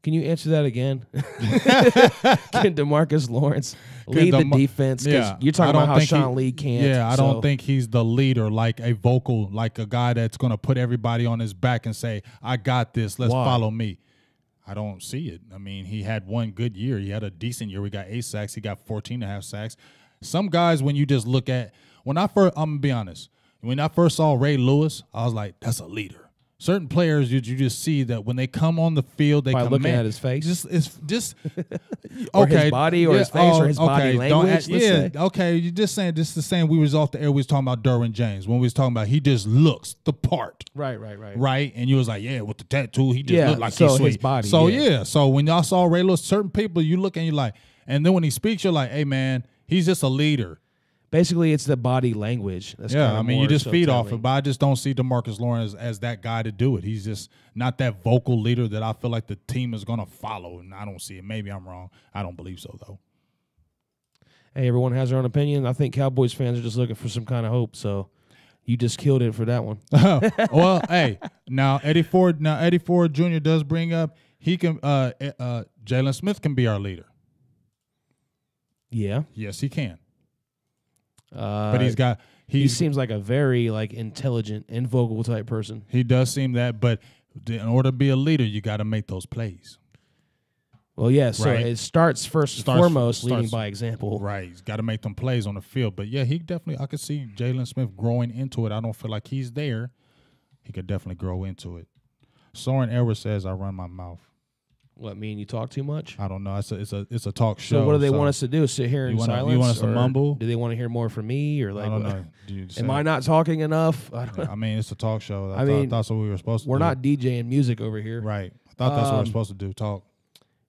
can you answer that again? Can DeMarcus Lawrence lead the defense? Because you're talking about how Sean Lee can't. Yeah, I don't think he's the leader, like a guy that's going to put everybody on his back and say, I got this, let's follow me. I don't see it. I mean, he had one good year. He had a decent year. We got 8 sacks. He got 14.5 sacks. Some guys, when you just look at – I'm going to be honest. When I first saw Ray Lewis, I was like, that's a leader. Certain players, you just see that when they come on the field, they come looking at his face. Just or his body, or his face, or his body language. Okay. You're just saying this is the same. We was off the air. We was talking about Derwin James when we was talking about he just looks the part. Right. Right, and you was like, yeah, with the tattoo, he just looked like he's sweet. His body. So so when y'all saw Ray Lewis, certain people you look and you're like, and then when he speaks, you're like, hey man, he's just a leader. Basically, it's the body language. That's you just feed off it, but I just don't see DeMarcus Lawrence as that guy to do it. He's just not that vocal leader that I feel like the team is going to follow, and I don't see it. Maybe I'm wrong. I don't believe so, though. Hey, everyone has their own opinion. I think Cowboys fans are just looking for some kind of hope, so you just killed it for that one. Well, hey, now Eddie Ford Jr. does bring up he can Jalen Smith can be our leader. Yeah. Yes, he can. But he seems like a very intelligent and vocal type person. He does seem that, but in order to be a leader, you got to make those plays. Well, yeah, so it starts foremost leading by example. Right, he's got to make them plays on the field. But yeah, I could see Jalen Smith growing into it. I don't feel like he's there. He could definitely grow into it. Soren Edwards says, I run my mouth. What, mean you talk too much? I don't know. It's a talk show. So what do they want us to do? Sit here in silence? You want us to mumble? Do they want to hear more from me? Or I don't know. Am I not talking enough? I mean, it's a talk show. I thought that's what we were supposed to do. We're not DJing music over here. Right. I thought that's what we're supposed to do, talk.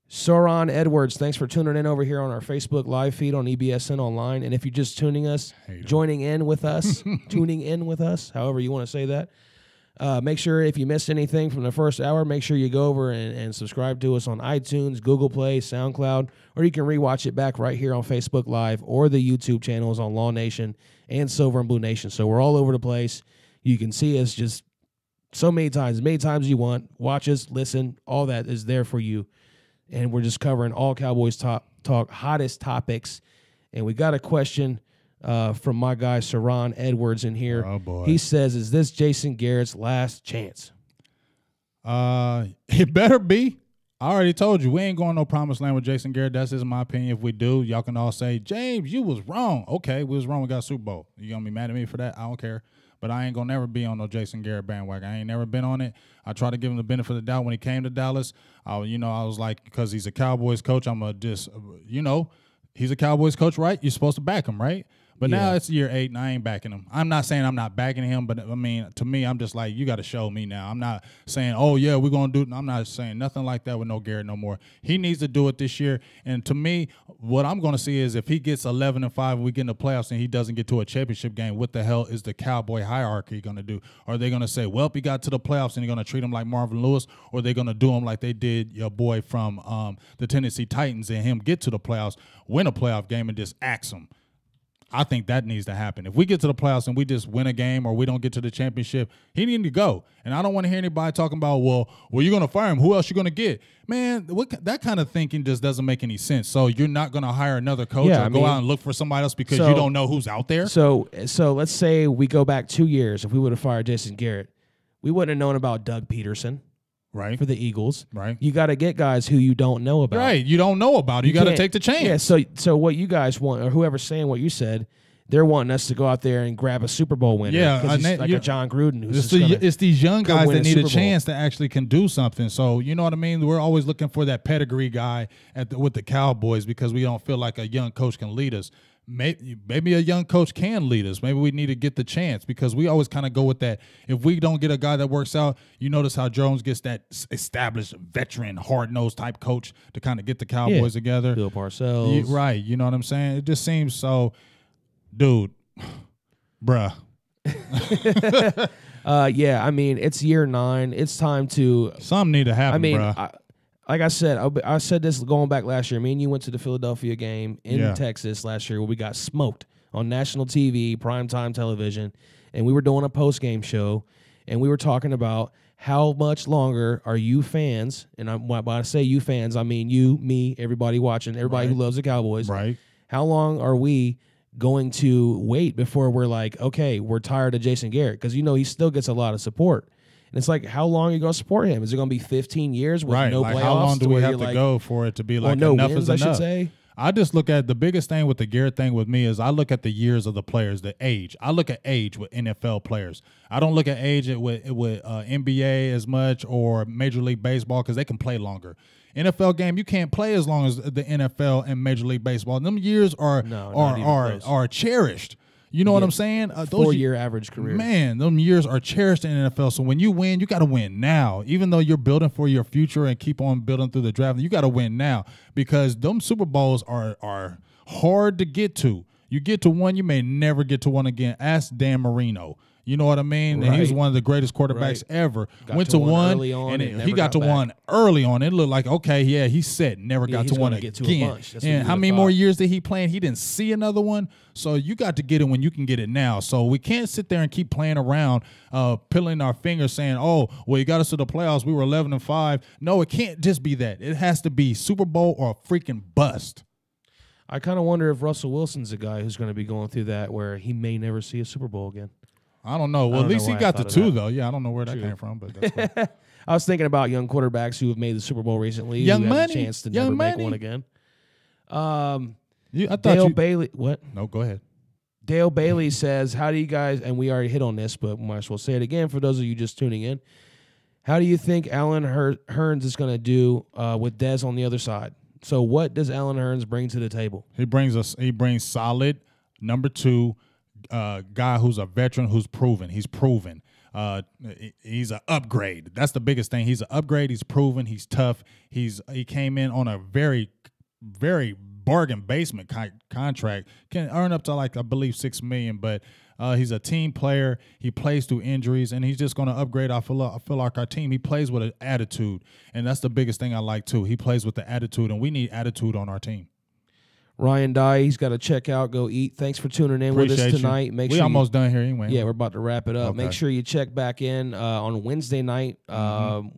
Soren Edwards, thanks for tuning in over here on our Facebook live feed on EBSN Online. And if you're just tuning in with us, however you want to say that, make sure if you missed anything from the first hour, make sure you go over and subscribe to us on iTunes, Google Play, SoundCloud, or you can rewatch it back right here on Facebook Live or the YouTube channels on Law Nation and Silver and Blue Nation. So we're all over the place. You can see us just so many times you want. Watch us, listen, all that is there for you. And we're just covering all Cowboys talk, hottest topics. And we got a question from my guy, Soren Edwards, in here. Oh, boy. He says, is this Jason Garrett's last chance? It better be. I already told you, we ain't going no promised land with Jason Garrett. That's just my opinion. If we do, y'all can all say, James, you was wrong. Okay, we was wrong. We got Super Bowl. You going to be mad at me for that? I don't care. But I ain't going to never be on no Jason Garrett bandwagon. I ain't never been on it. I tried to give him the benefit of the doubt when he came to Dallas. I was like, because he's a Cowboys coach, I'm he's a Cowboys coach, right? You're supposed to back him, right? But now it's year 8, and I ain't backing him. I'm not saying I'm not backing him, but, I mean, to me, I'm just like, you got to show me now. I'm not saying, oh, yeah, we're going to do it. I'm not saying nothing like that with no Garrett no more. He needs to do it this year. And to me, what I'm going to see is if he gets 11-5 and we get in the playoffs and he doesn't get to a championship game, what the hell is the Cowboy hierarchy going to do? Are they going to say, well, he got to the playoffs and they're going to treat him like Marvin Lewis, or are they going to do him like they did your boy from the Tennessee Titans and him get to the playoffs, win a playoff game, and just axe him? I think that needs to happen. If we get to the playoffs and we just win a game or we don't get to the championship, he needs to go. And I don't want to hear anybody talking about, well, you're going to fire him. Who else you going to get? Man, that kind of thinking just doesn't make any sense. So you're not going to hire another coach or go out and look for somebody else because you don't know who's out there? So let's say we go back 2 years. If we would have fired Jason Garrett, we wouldn't have known about Doug Peterson. Right. For the Eagles. Right. You got to get guys who you don't know about. Right. You don't know about it. You got to take the chance. Yeah. So what you guys want, or whoever's saying what you said, they're wanting us to go out there and grab a Super Bowl winner. Yeah. Like a John Gruden. It's these young guys that need a chance to actually can do something. So, you know what I mean? We're always looking for that pedigree guy with the Cowboys because we don't feel like a young coach can lead us. Maybe a young coach can lead us. Maybe we need to get the chance because we always kind of go with that. If we don't get a guy that works out, you notice how Jones gets that established veteran, hard-nosed type coach to kind of get the Cowboys together. Bill Parcells. Right. You know what I'm saying? It just seems so, dude, bruh. Yeah, I mean, it's year 9. It's time to – something need to happen, bruh. Like I said, I said this going back last year. Me and you went to the Philadelphia game in Texas last year where we got smoked on national TV, primetime television, and we were doing a post-game show, and we were talking about how much longer are you fans, and when I say you fans, I mean you, me, everybody watching, everybody who loves the Cowboys. Right. How long are we going to wait before we're like, okay, we're tired of Jason Garrett? Because, he still gets a lot of support. And it's like, how long are you going to support him? Is it going to be 15 years with no playoffs? How long do we have to go for it to be like enough is enough? I should say. I just look at the biggest thing with the Garrett thing with me is I look at the years of the players, the age. I look at age with NFL players. I don't look at age with NBA as much or Major League Baseball because they can play longer. NFL game, you can't play as long as the NFL and Major League Baseball. Them years are cherished. You know what I'm saying? 4-year average career. Man, them years are cherished in the NFL. So when you win, you got to win now. Even though you're building for your future and keep on building through the draft, you got to win now because them Super Bowls are hard to get to. You get to one, you may never get to one again. Ask Dan Marino. You know what I mean? Right. And he was one of the greatest quarterbacks ever. Went to one, and he got to one early on. It looked like, okay, yeah, he's set. Never got to one again. And how many more years did he play? And he didn't see another one. So you got to get it when you can get it now. So we can't sit there and keep playing around, pilling our fingers saying, oh, well, you got us to the playoffs. We were 11-5. No, it can't just be that. It has to be Super Bowl or a freaking bust. I kind of wonder if Russell Wilson's a guy who's going to be going through that where he may never see a Super Bowl again. I don't know. Well, at least he got the 2, though. Yeah, I don't know where that came from, but that's cool. I was thinking about young quarterbacks who have made the Super Bowl recently. Young who money. Had a chance to never make one again. I thought Dale Bailey. What? No, go ahead. Dale Bailey says, how do you guys, and we already hit on this, but might as well say it again for those of you just tuning in. How do you think Alan Hurns is going to do with Dez on the other side? So what does Alan Hurns bring to the table? He brings solid number 2 guy who's a veteran who's proven. He's proven. He's an upgrade. That's the biggest thing. He's an upgrade. He's proven. He's tough. He came in on a very, very bargain basement contract. Can earn up to I believe $6 million, but he's a team player. He plays through injuries, and he's just going to upgrade. I feel like our team. He plays with an attitude, and that's the biggest thing I like too. He plays with the attitude, and we need attitude on our team. Ryan Dye, he's got to check out, go eat. Thanks for tuning in with us tonight. We're almost done here anyway. Yeah, we're about to wrap it up. Okay. Make sure you check back in on Wednesday night.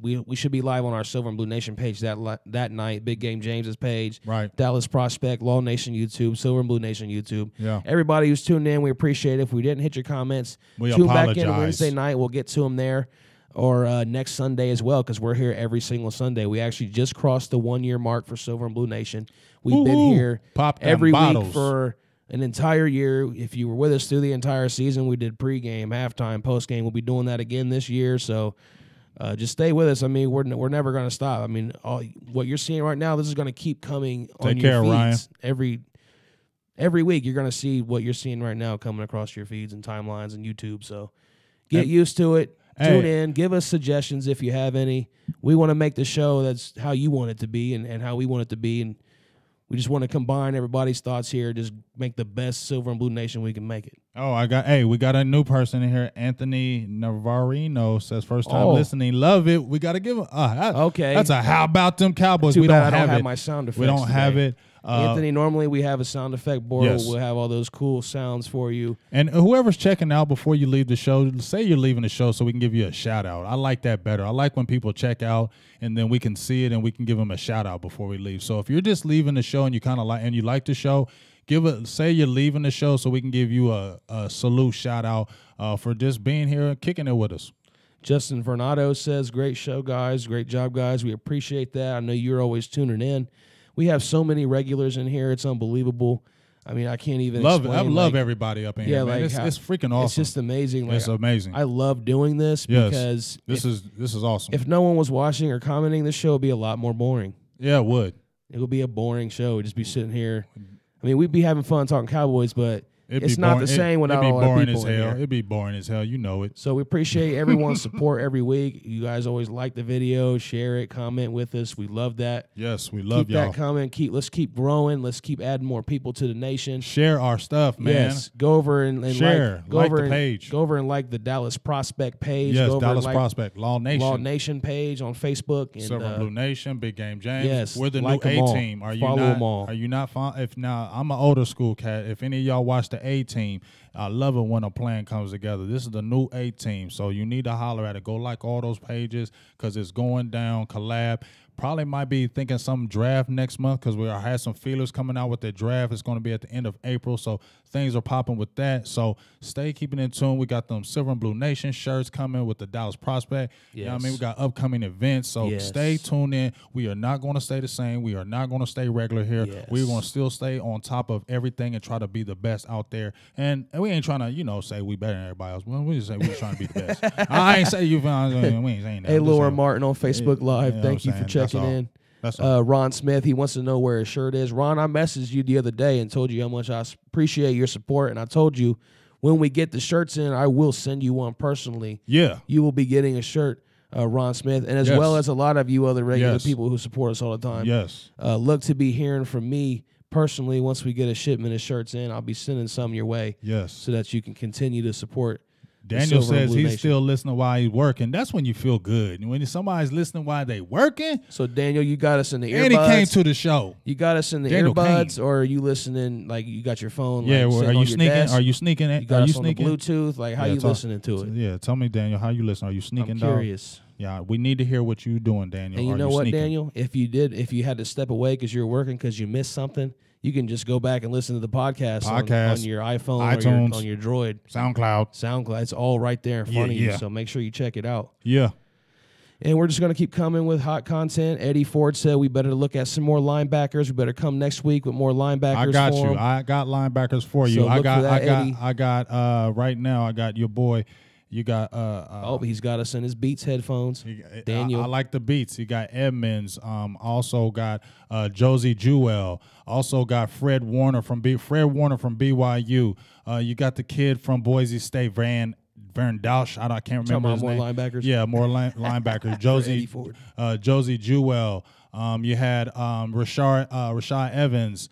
We should be live on our Silver and Blue Nation page that night. Big Game James's page. Right. Dallas Prospect, Law Nation YouTube, Silver and Blue Nation YouTube. Yeah. Everybody who's tuned in, we appreciate it. If we didn't hit your comments, tune back in Wednesday night. We'll get to them there. Or next Sunday as well, because we're here every single Sunday. We actually just crossed the 1-year mark for Silver and Blue Nation. We've been here every week for an entire year. If you were with us through the entire season, we did pregame, halftime, postgame. We'll be doing that again this year. So just stay with us. I mean, we're never going to stop. I mean, what you're seeing right now, this is going to keep coming on your feeds. Ryan. Every week, you're going to see what you're seeing right now coming across your feeds and timelines and YouTube. So get used to it. Tune in. Give us suggestions if you have any. We want to make the show that's how you want it to be and how we want it to be. And we just want to combine everybody's thoughts here. Just make the best Silver and Blue Nation we can make it. Oh, we got a new person in here. Anthony Navarino says first time listening. Love it. We got to give him. Okay. That's a how about them Cowboys. Too we bad don't I have don't it. have my sound effects. We don't have it. Anthony, normally we have a sound effect board. Yes. We'll have all those cool sounds for you. And whoever's checking out before you leave the show, say you're leaving the show so we can give you a shout out. I like that better. I like when people check out and then we can see it and we can give them a shout out before we leave. So if you're just leaving the show and you kind of like the show, say you're leaving the show so we can give you a salute shout out for just being here and kicking it with us. Justin Vernado says, great show, guys. Great job, guys. We appreciate that. I know you're always tuning in. We have so many regulars in here. It's unbelievable. I mean, I can't even explain. I love everybody up in here, man. It's freaking awesome. It's just amazing. Like, it's amazing. I love doing this because this is awesome. If no one was watching or commenting, the show would be a lot more boring. Yeah, it would. It would be a boring show. We'd just be sitting here. I mean, we'd be having fun talking Cowboys, but it's not the same without all our people in here. It'd be boring as hell. You know it. So we appreciate everyone's support every week. You guys always like the video, share it, comment with us. We love that. Yes, we love y'all. Keep that comment. Let's keep growing. Let's keep adding more people to the nation. Share our stuff, man. Yes, go over and share. Like the page. Go over and like the Dallas Prospect page. Yes, go over Dallas Prospect, Law Nation page on Facebook. And, Silver&Blue Nation, Big Game James. Yes, we're the new A team. Follow them all. Are you not? I'm an older school cat. If any of y'all watch the A team, I love it when a plan comes together. This is the new A team, so you need to holler at it. Go like all those pages because it's going down. Collab. Probably might be thinking some draft next month because we had some feelers coming out with the draft. It's going to be at the end of April, so things are popping with that. So stay keeping in tune. We got them Silver&Blue Nation shirts coming with the Dallas Prospect. Yes. You know what I mean? We got upcoming events, so stay tuned in. We are not going to stay the same. We are not going to stay regular here. Yes. We're going to still stay on top of everything and try to be the best out there. And we ain't trying to, say we better than everybody else. We just say we're trying to be the best. I ain't say we ain't saying that. Hey, Laura Martin on Facebook Live. Thank you for checking in. Ron Smith, he wants to know where his shirt is. Ron, I messaged you the other day and told you how much I appreciate your support, and I told you when we get the shirts in, I will send you one personally. Yeah. You will be getting a shirt, Ron Smith, and as well as a lot of you other regular people who support us all the time. Yes. Look to be hearing from me personally once we get a shipment of shirts in. I'll be sending some your way. Yes. So that you can continue to support. Daniel says he's still listening while he's working. That's when you feel good. When somebody's listening while they working. So, Daniel, you got us in the earbuds. And he came to the show. You got us in the earbuds, or are you listening, like you got your phone? Yeah, like, are you sneaking? Desk? Are you sneaking it? You got are us you on sneaking? the Bluetooth? Like, how you listening to it? Yeah, tell me, Daniel, how you listening? Are you sneaking, I'm curious. Dog? Yeah, we need to hear what you're doing, Daniel. And you know what, Daniel? If you had to step away because you're working because you missed something, you can just go back and listen to the podcast on your iPhone, iTunes, or on your Droid. SoundCloud. It's all right there in front of you, so make sure you check it out. Yeah. And we're just going to keep coming with hot content. Eddie Ford said we better look at some more linebackers. We better come next week with more linebackers. I got you. I got linebackers for you. So I got right now, I got your boy. You got he's got us in his Beats headphones. Daniel. I like the Beats. You got Edmonds. Also got Josie Jewell. Also got Fred Warner from BYU. You got the kid from Boise State, Van Dausch. I can't remember his name. More linebackers. Yeah, more linebackers. Josie Jewell. You had Rashad Evans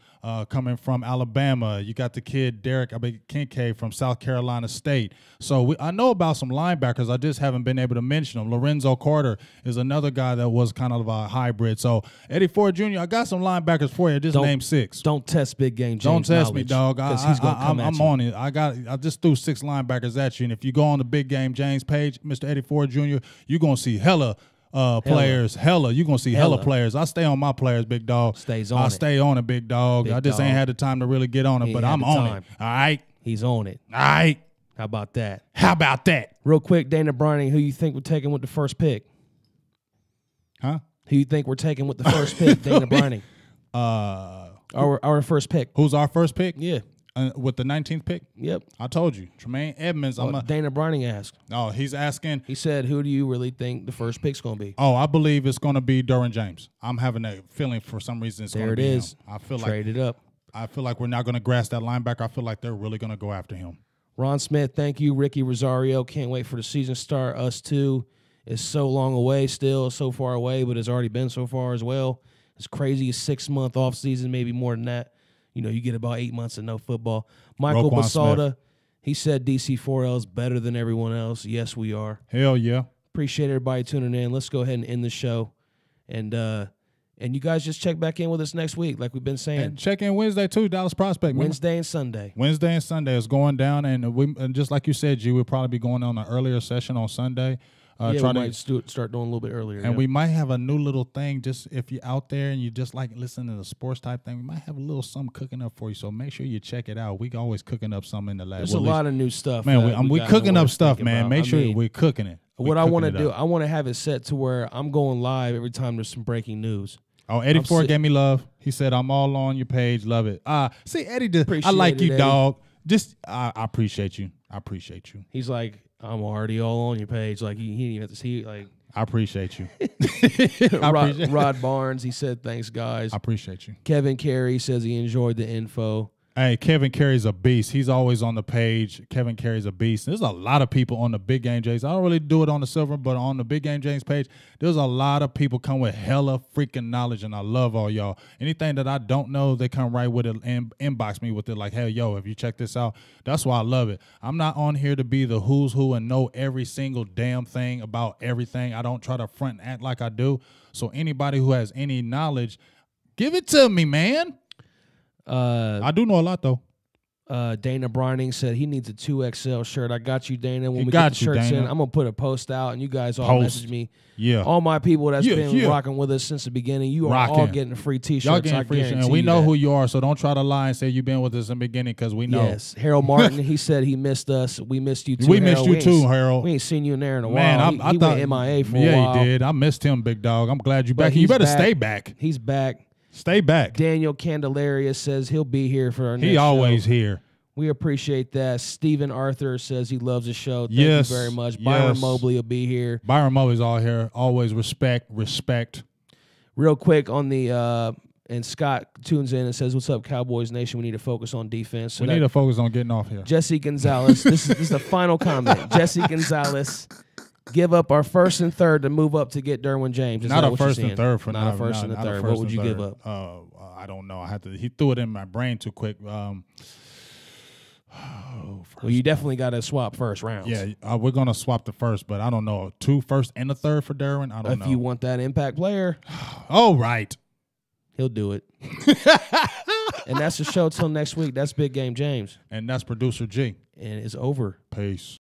coming from Alabama. You got the kid Derek Kincaid from South Carolina State. So I know about some linebackers. I just haven't been able to mention them. Lorenzo Carter is another guy that was kind of a hybrid. So Eddie Ford Jr., I got some linebackers for you. Just name 6. Don't test Big Game James. Don't test me, dog. I'm on it. I just threw 6 linebackers at you. And if you go on the Big Game James page, Mr. Eddie Ford Jr., you're going to see hella players. You're gonna see hella players. I stay on my players, big dog. Stay on it, big dog. I just ain't had the time to really get on it, but I'm on it. All right. He's on it. All right. How about that? Real quick, Dana Browning, who you think we're taking with the first pick? Huh? Who you think we're taking with the first pick, Dana Browning? Our first pick. Who's our first pick? Yeah. With the 19th pick? Yep. I told you. Tremaine Edmonds. Dana Browning asked. Oh, he's asking. He said, who do you really think the first pick's going to be? Oh, I believe it's going to be Derwin James. I'm having a feeling for some reason it's going to be him. I feel Trade it up. I feel like we're not going to grasp that linebacker. I feel like they're really going to go after him. Ron Smith, thank you. Ricky Rosario, can't wait for the season start. Us too. It's so long away still, so far away, but it's already been so far as well. It's crazy. 6-month off season, maybe more than that. You get about 8 months of no football. Michael Basalda, he said DC4L is better than everyone else. Yes, we are. Hell yeah. Appreciate everybody tuning in. Let's go ahead and end the show. And And you guys just check back in with us next week, like we've been saying. And check in Wednesday, too, Dallas Prospect. Wednesday and Sunday. Wednesday and Sunday is going down. And just like you said, G, we'll probably be going on an earlier session on Sunday. We might start doing a little bit earlier. And we might have a new little thing, just if you're out there and you just like listening to the sports type thing, we might have a little something cooking up for you. So make sure you check it out. We always cooking up something in the lab. There's a lot of new stuff. Man, we cooking up stuff, man. Make sure we're cooking it. What I want to do, I want to have it set to where I'm going live every time there's some breaking news. Oh, Eddie Ford gave me love. He said, I'm all on your page. Love it. See, Eddie, I like you, Eddie. Dog. I appreciate you. I appreciate you. He's like, I'm already all on your page. Like, he didn't even have to see, like. I appreciate you. Rod Barnes, he said, thanks, guys. I appreciate you. Kevin Carey says he enjoyed the info. Hey, Kevin Carey's a beast. He's always on the page. Kevin Carey's a beast. There's a lot of people on the Big Game James. I don't really do it on the Silver, but on the Big Game James page, there's a lot of people come with hella freaking knowledge, and I love all y'all. Anything that I don't know, they come right with it and inbox me with it like, hey, yo, if you check this out, that's why I love it. I'm not on here to be the who's who and know every single damn thing about everything. I don't try to front and act like I do. So anybody who has any knowledge, give it to me, man. I do know a lot, though. Dana Brining said he needs a 2XL shirt. I got you, Dana. When we get the shirts in, I'm going to put a post out, and you guys all message me. Yeah. All my people that's been rocking with us since the beginning, you are all getting free T-shirts. Y'all getting free T-shirts. And we know who you are, so don't try to lie and say you've been with us in the beginning because we know. Yes. Harold Martin, he said he missed us. We missed you, too, We missed you, too, Harold. We ain't seen you in there in a while. Man, he went MIA for a while. Yeah, he did. I missed him, big dog. I'm glad you're back. You better stay back. He's back. Stay back. Daniel Candelaria says he'll be here for our next show. He always here. We appreciate that. Stephen Arthur says he loves the show. Thank you very much. Byron Mobley will be here. Byron Mobley's all here. Always respect. Real quick on the and Scott tunes in and says, what's up, Cowboys Nation? We need to focus on defense. So we need to focus on getting off here. Jesse Gonzalez. This is the final comment. Jesse Gonzalez. Give up our first and third to move up to get Derwin James. Not a first and third for not a first and a third. What would you give up? I don't know. He threw it in my brain too quick. Well, you definitely got to swap first rounds. Yeah, we're gonna swap the first, but I don't know. 2 first and a third for Derwin. I don't know. If you want that impact player, oh right, he'll do it. And that's the show till next week. That's Big Game James, and that's Producer G. And it's over. Peace.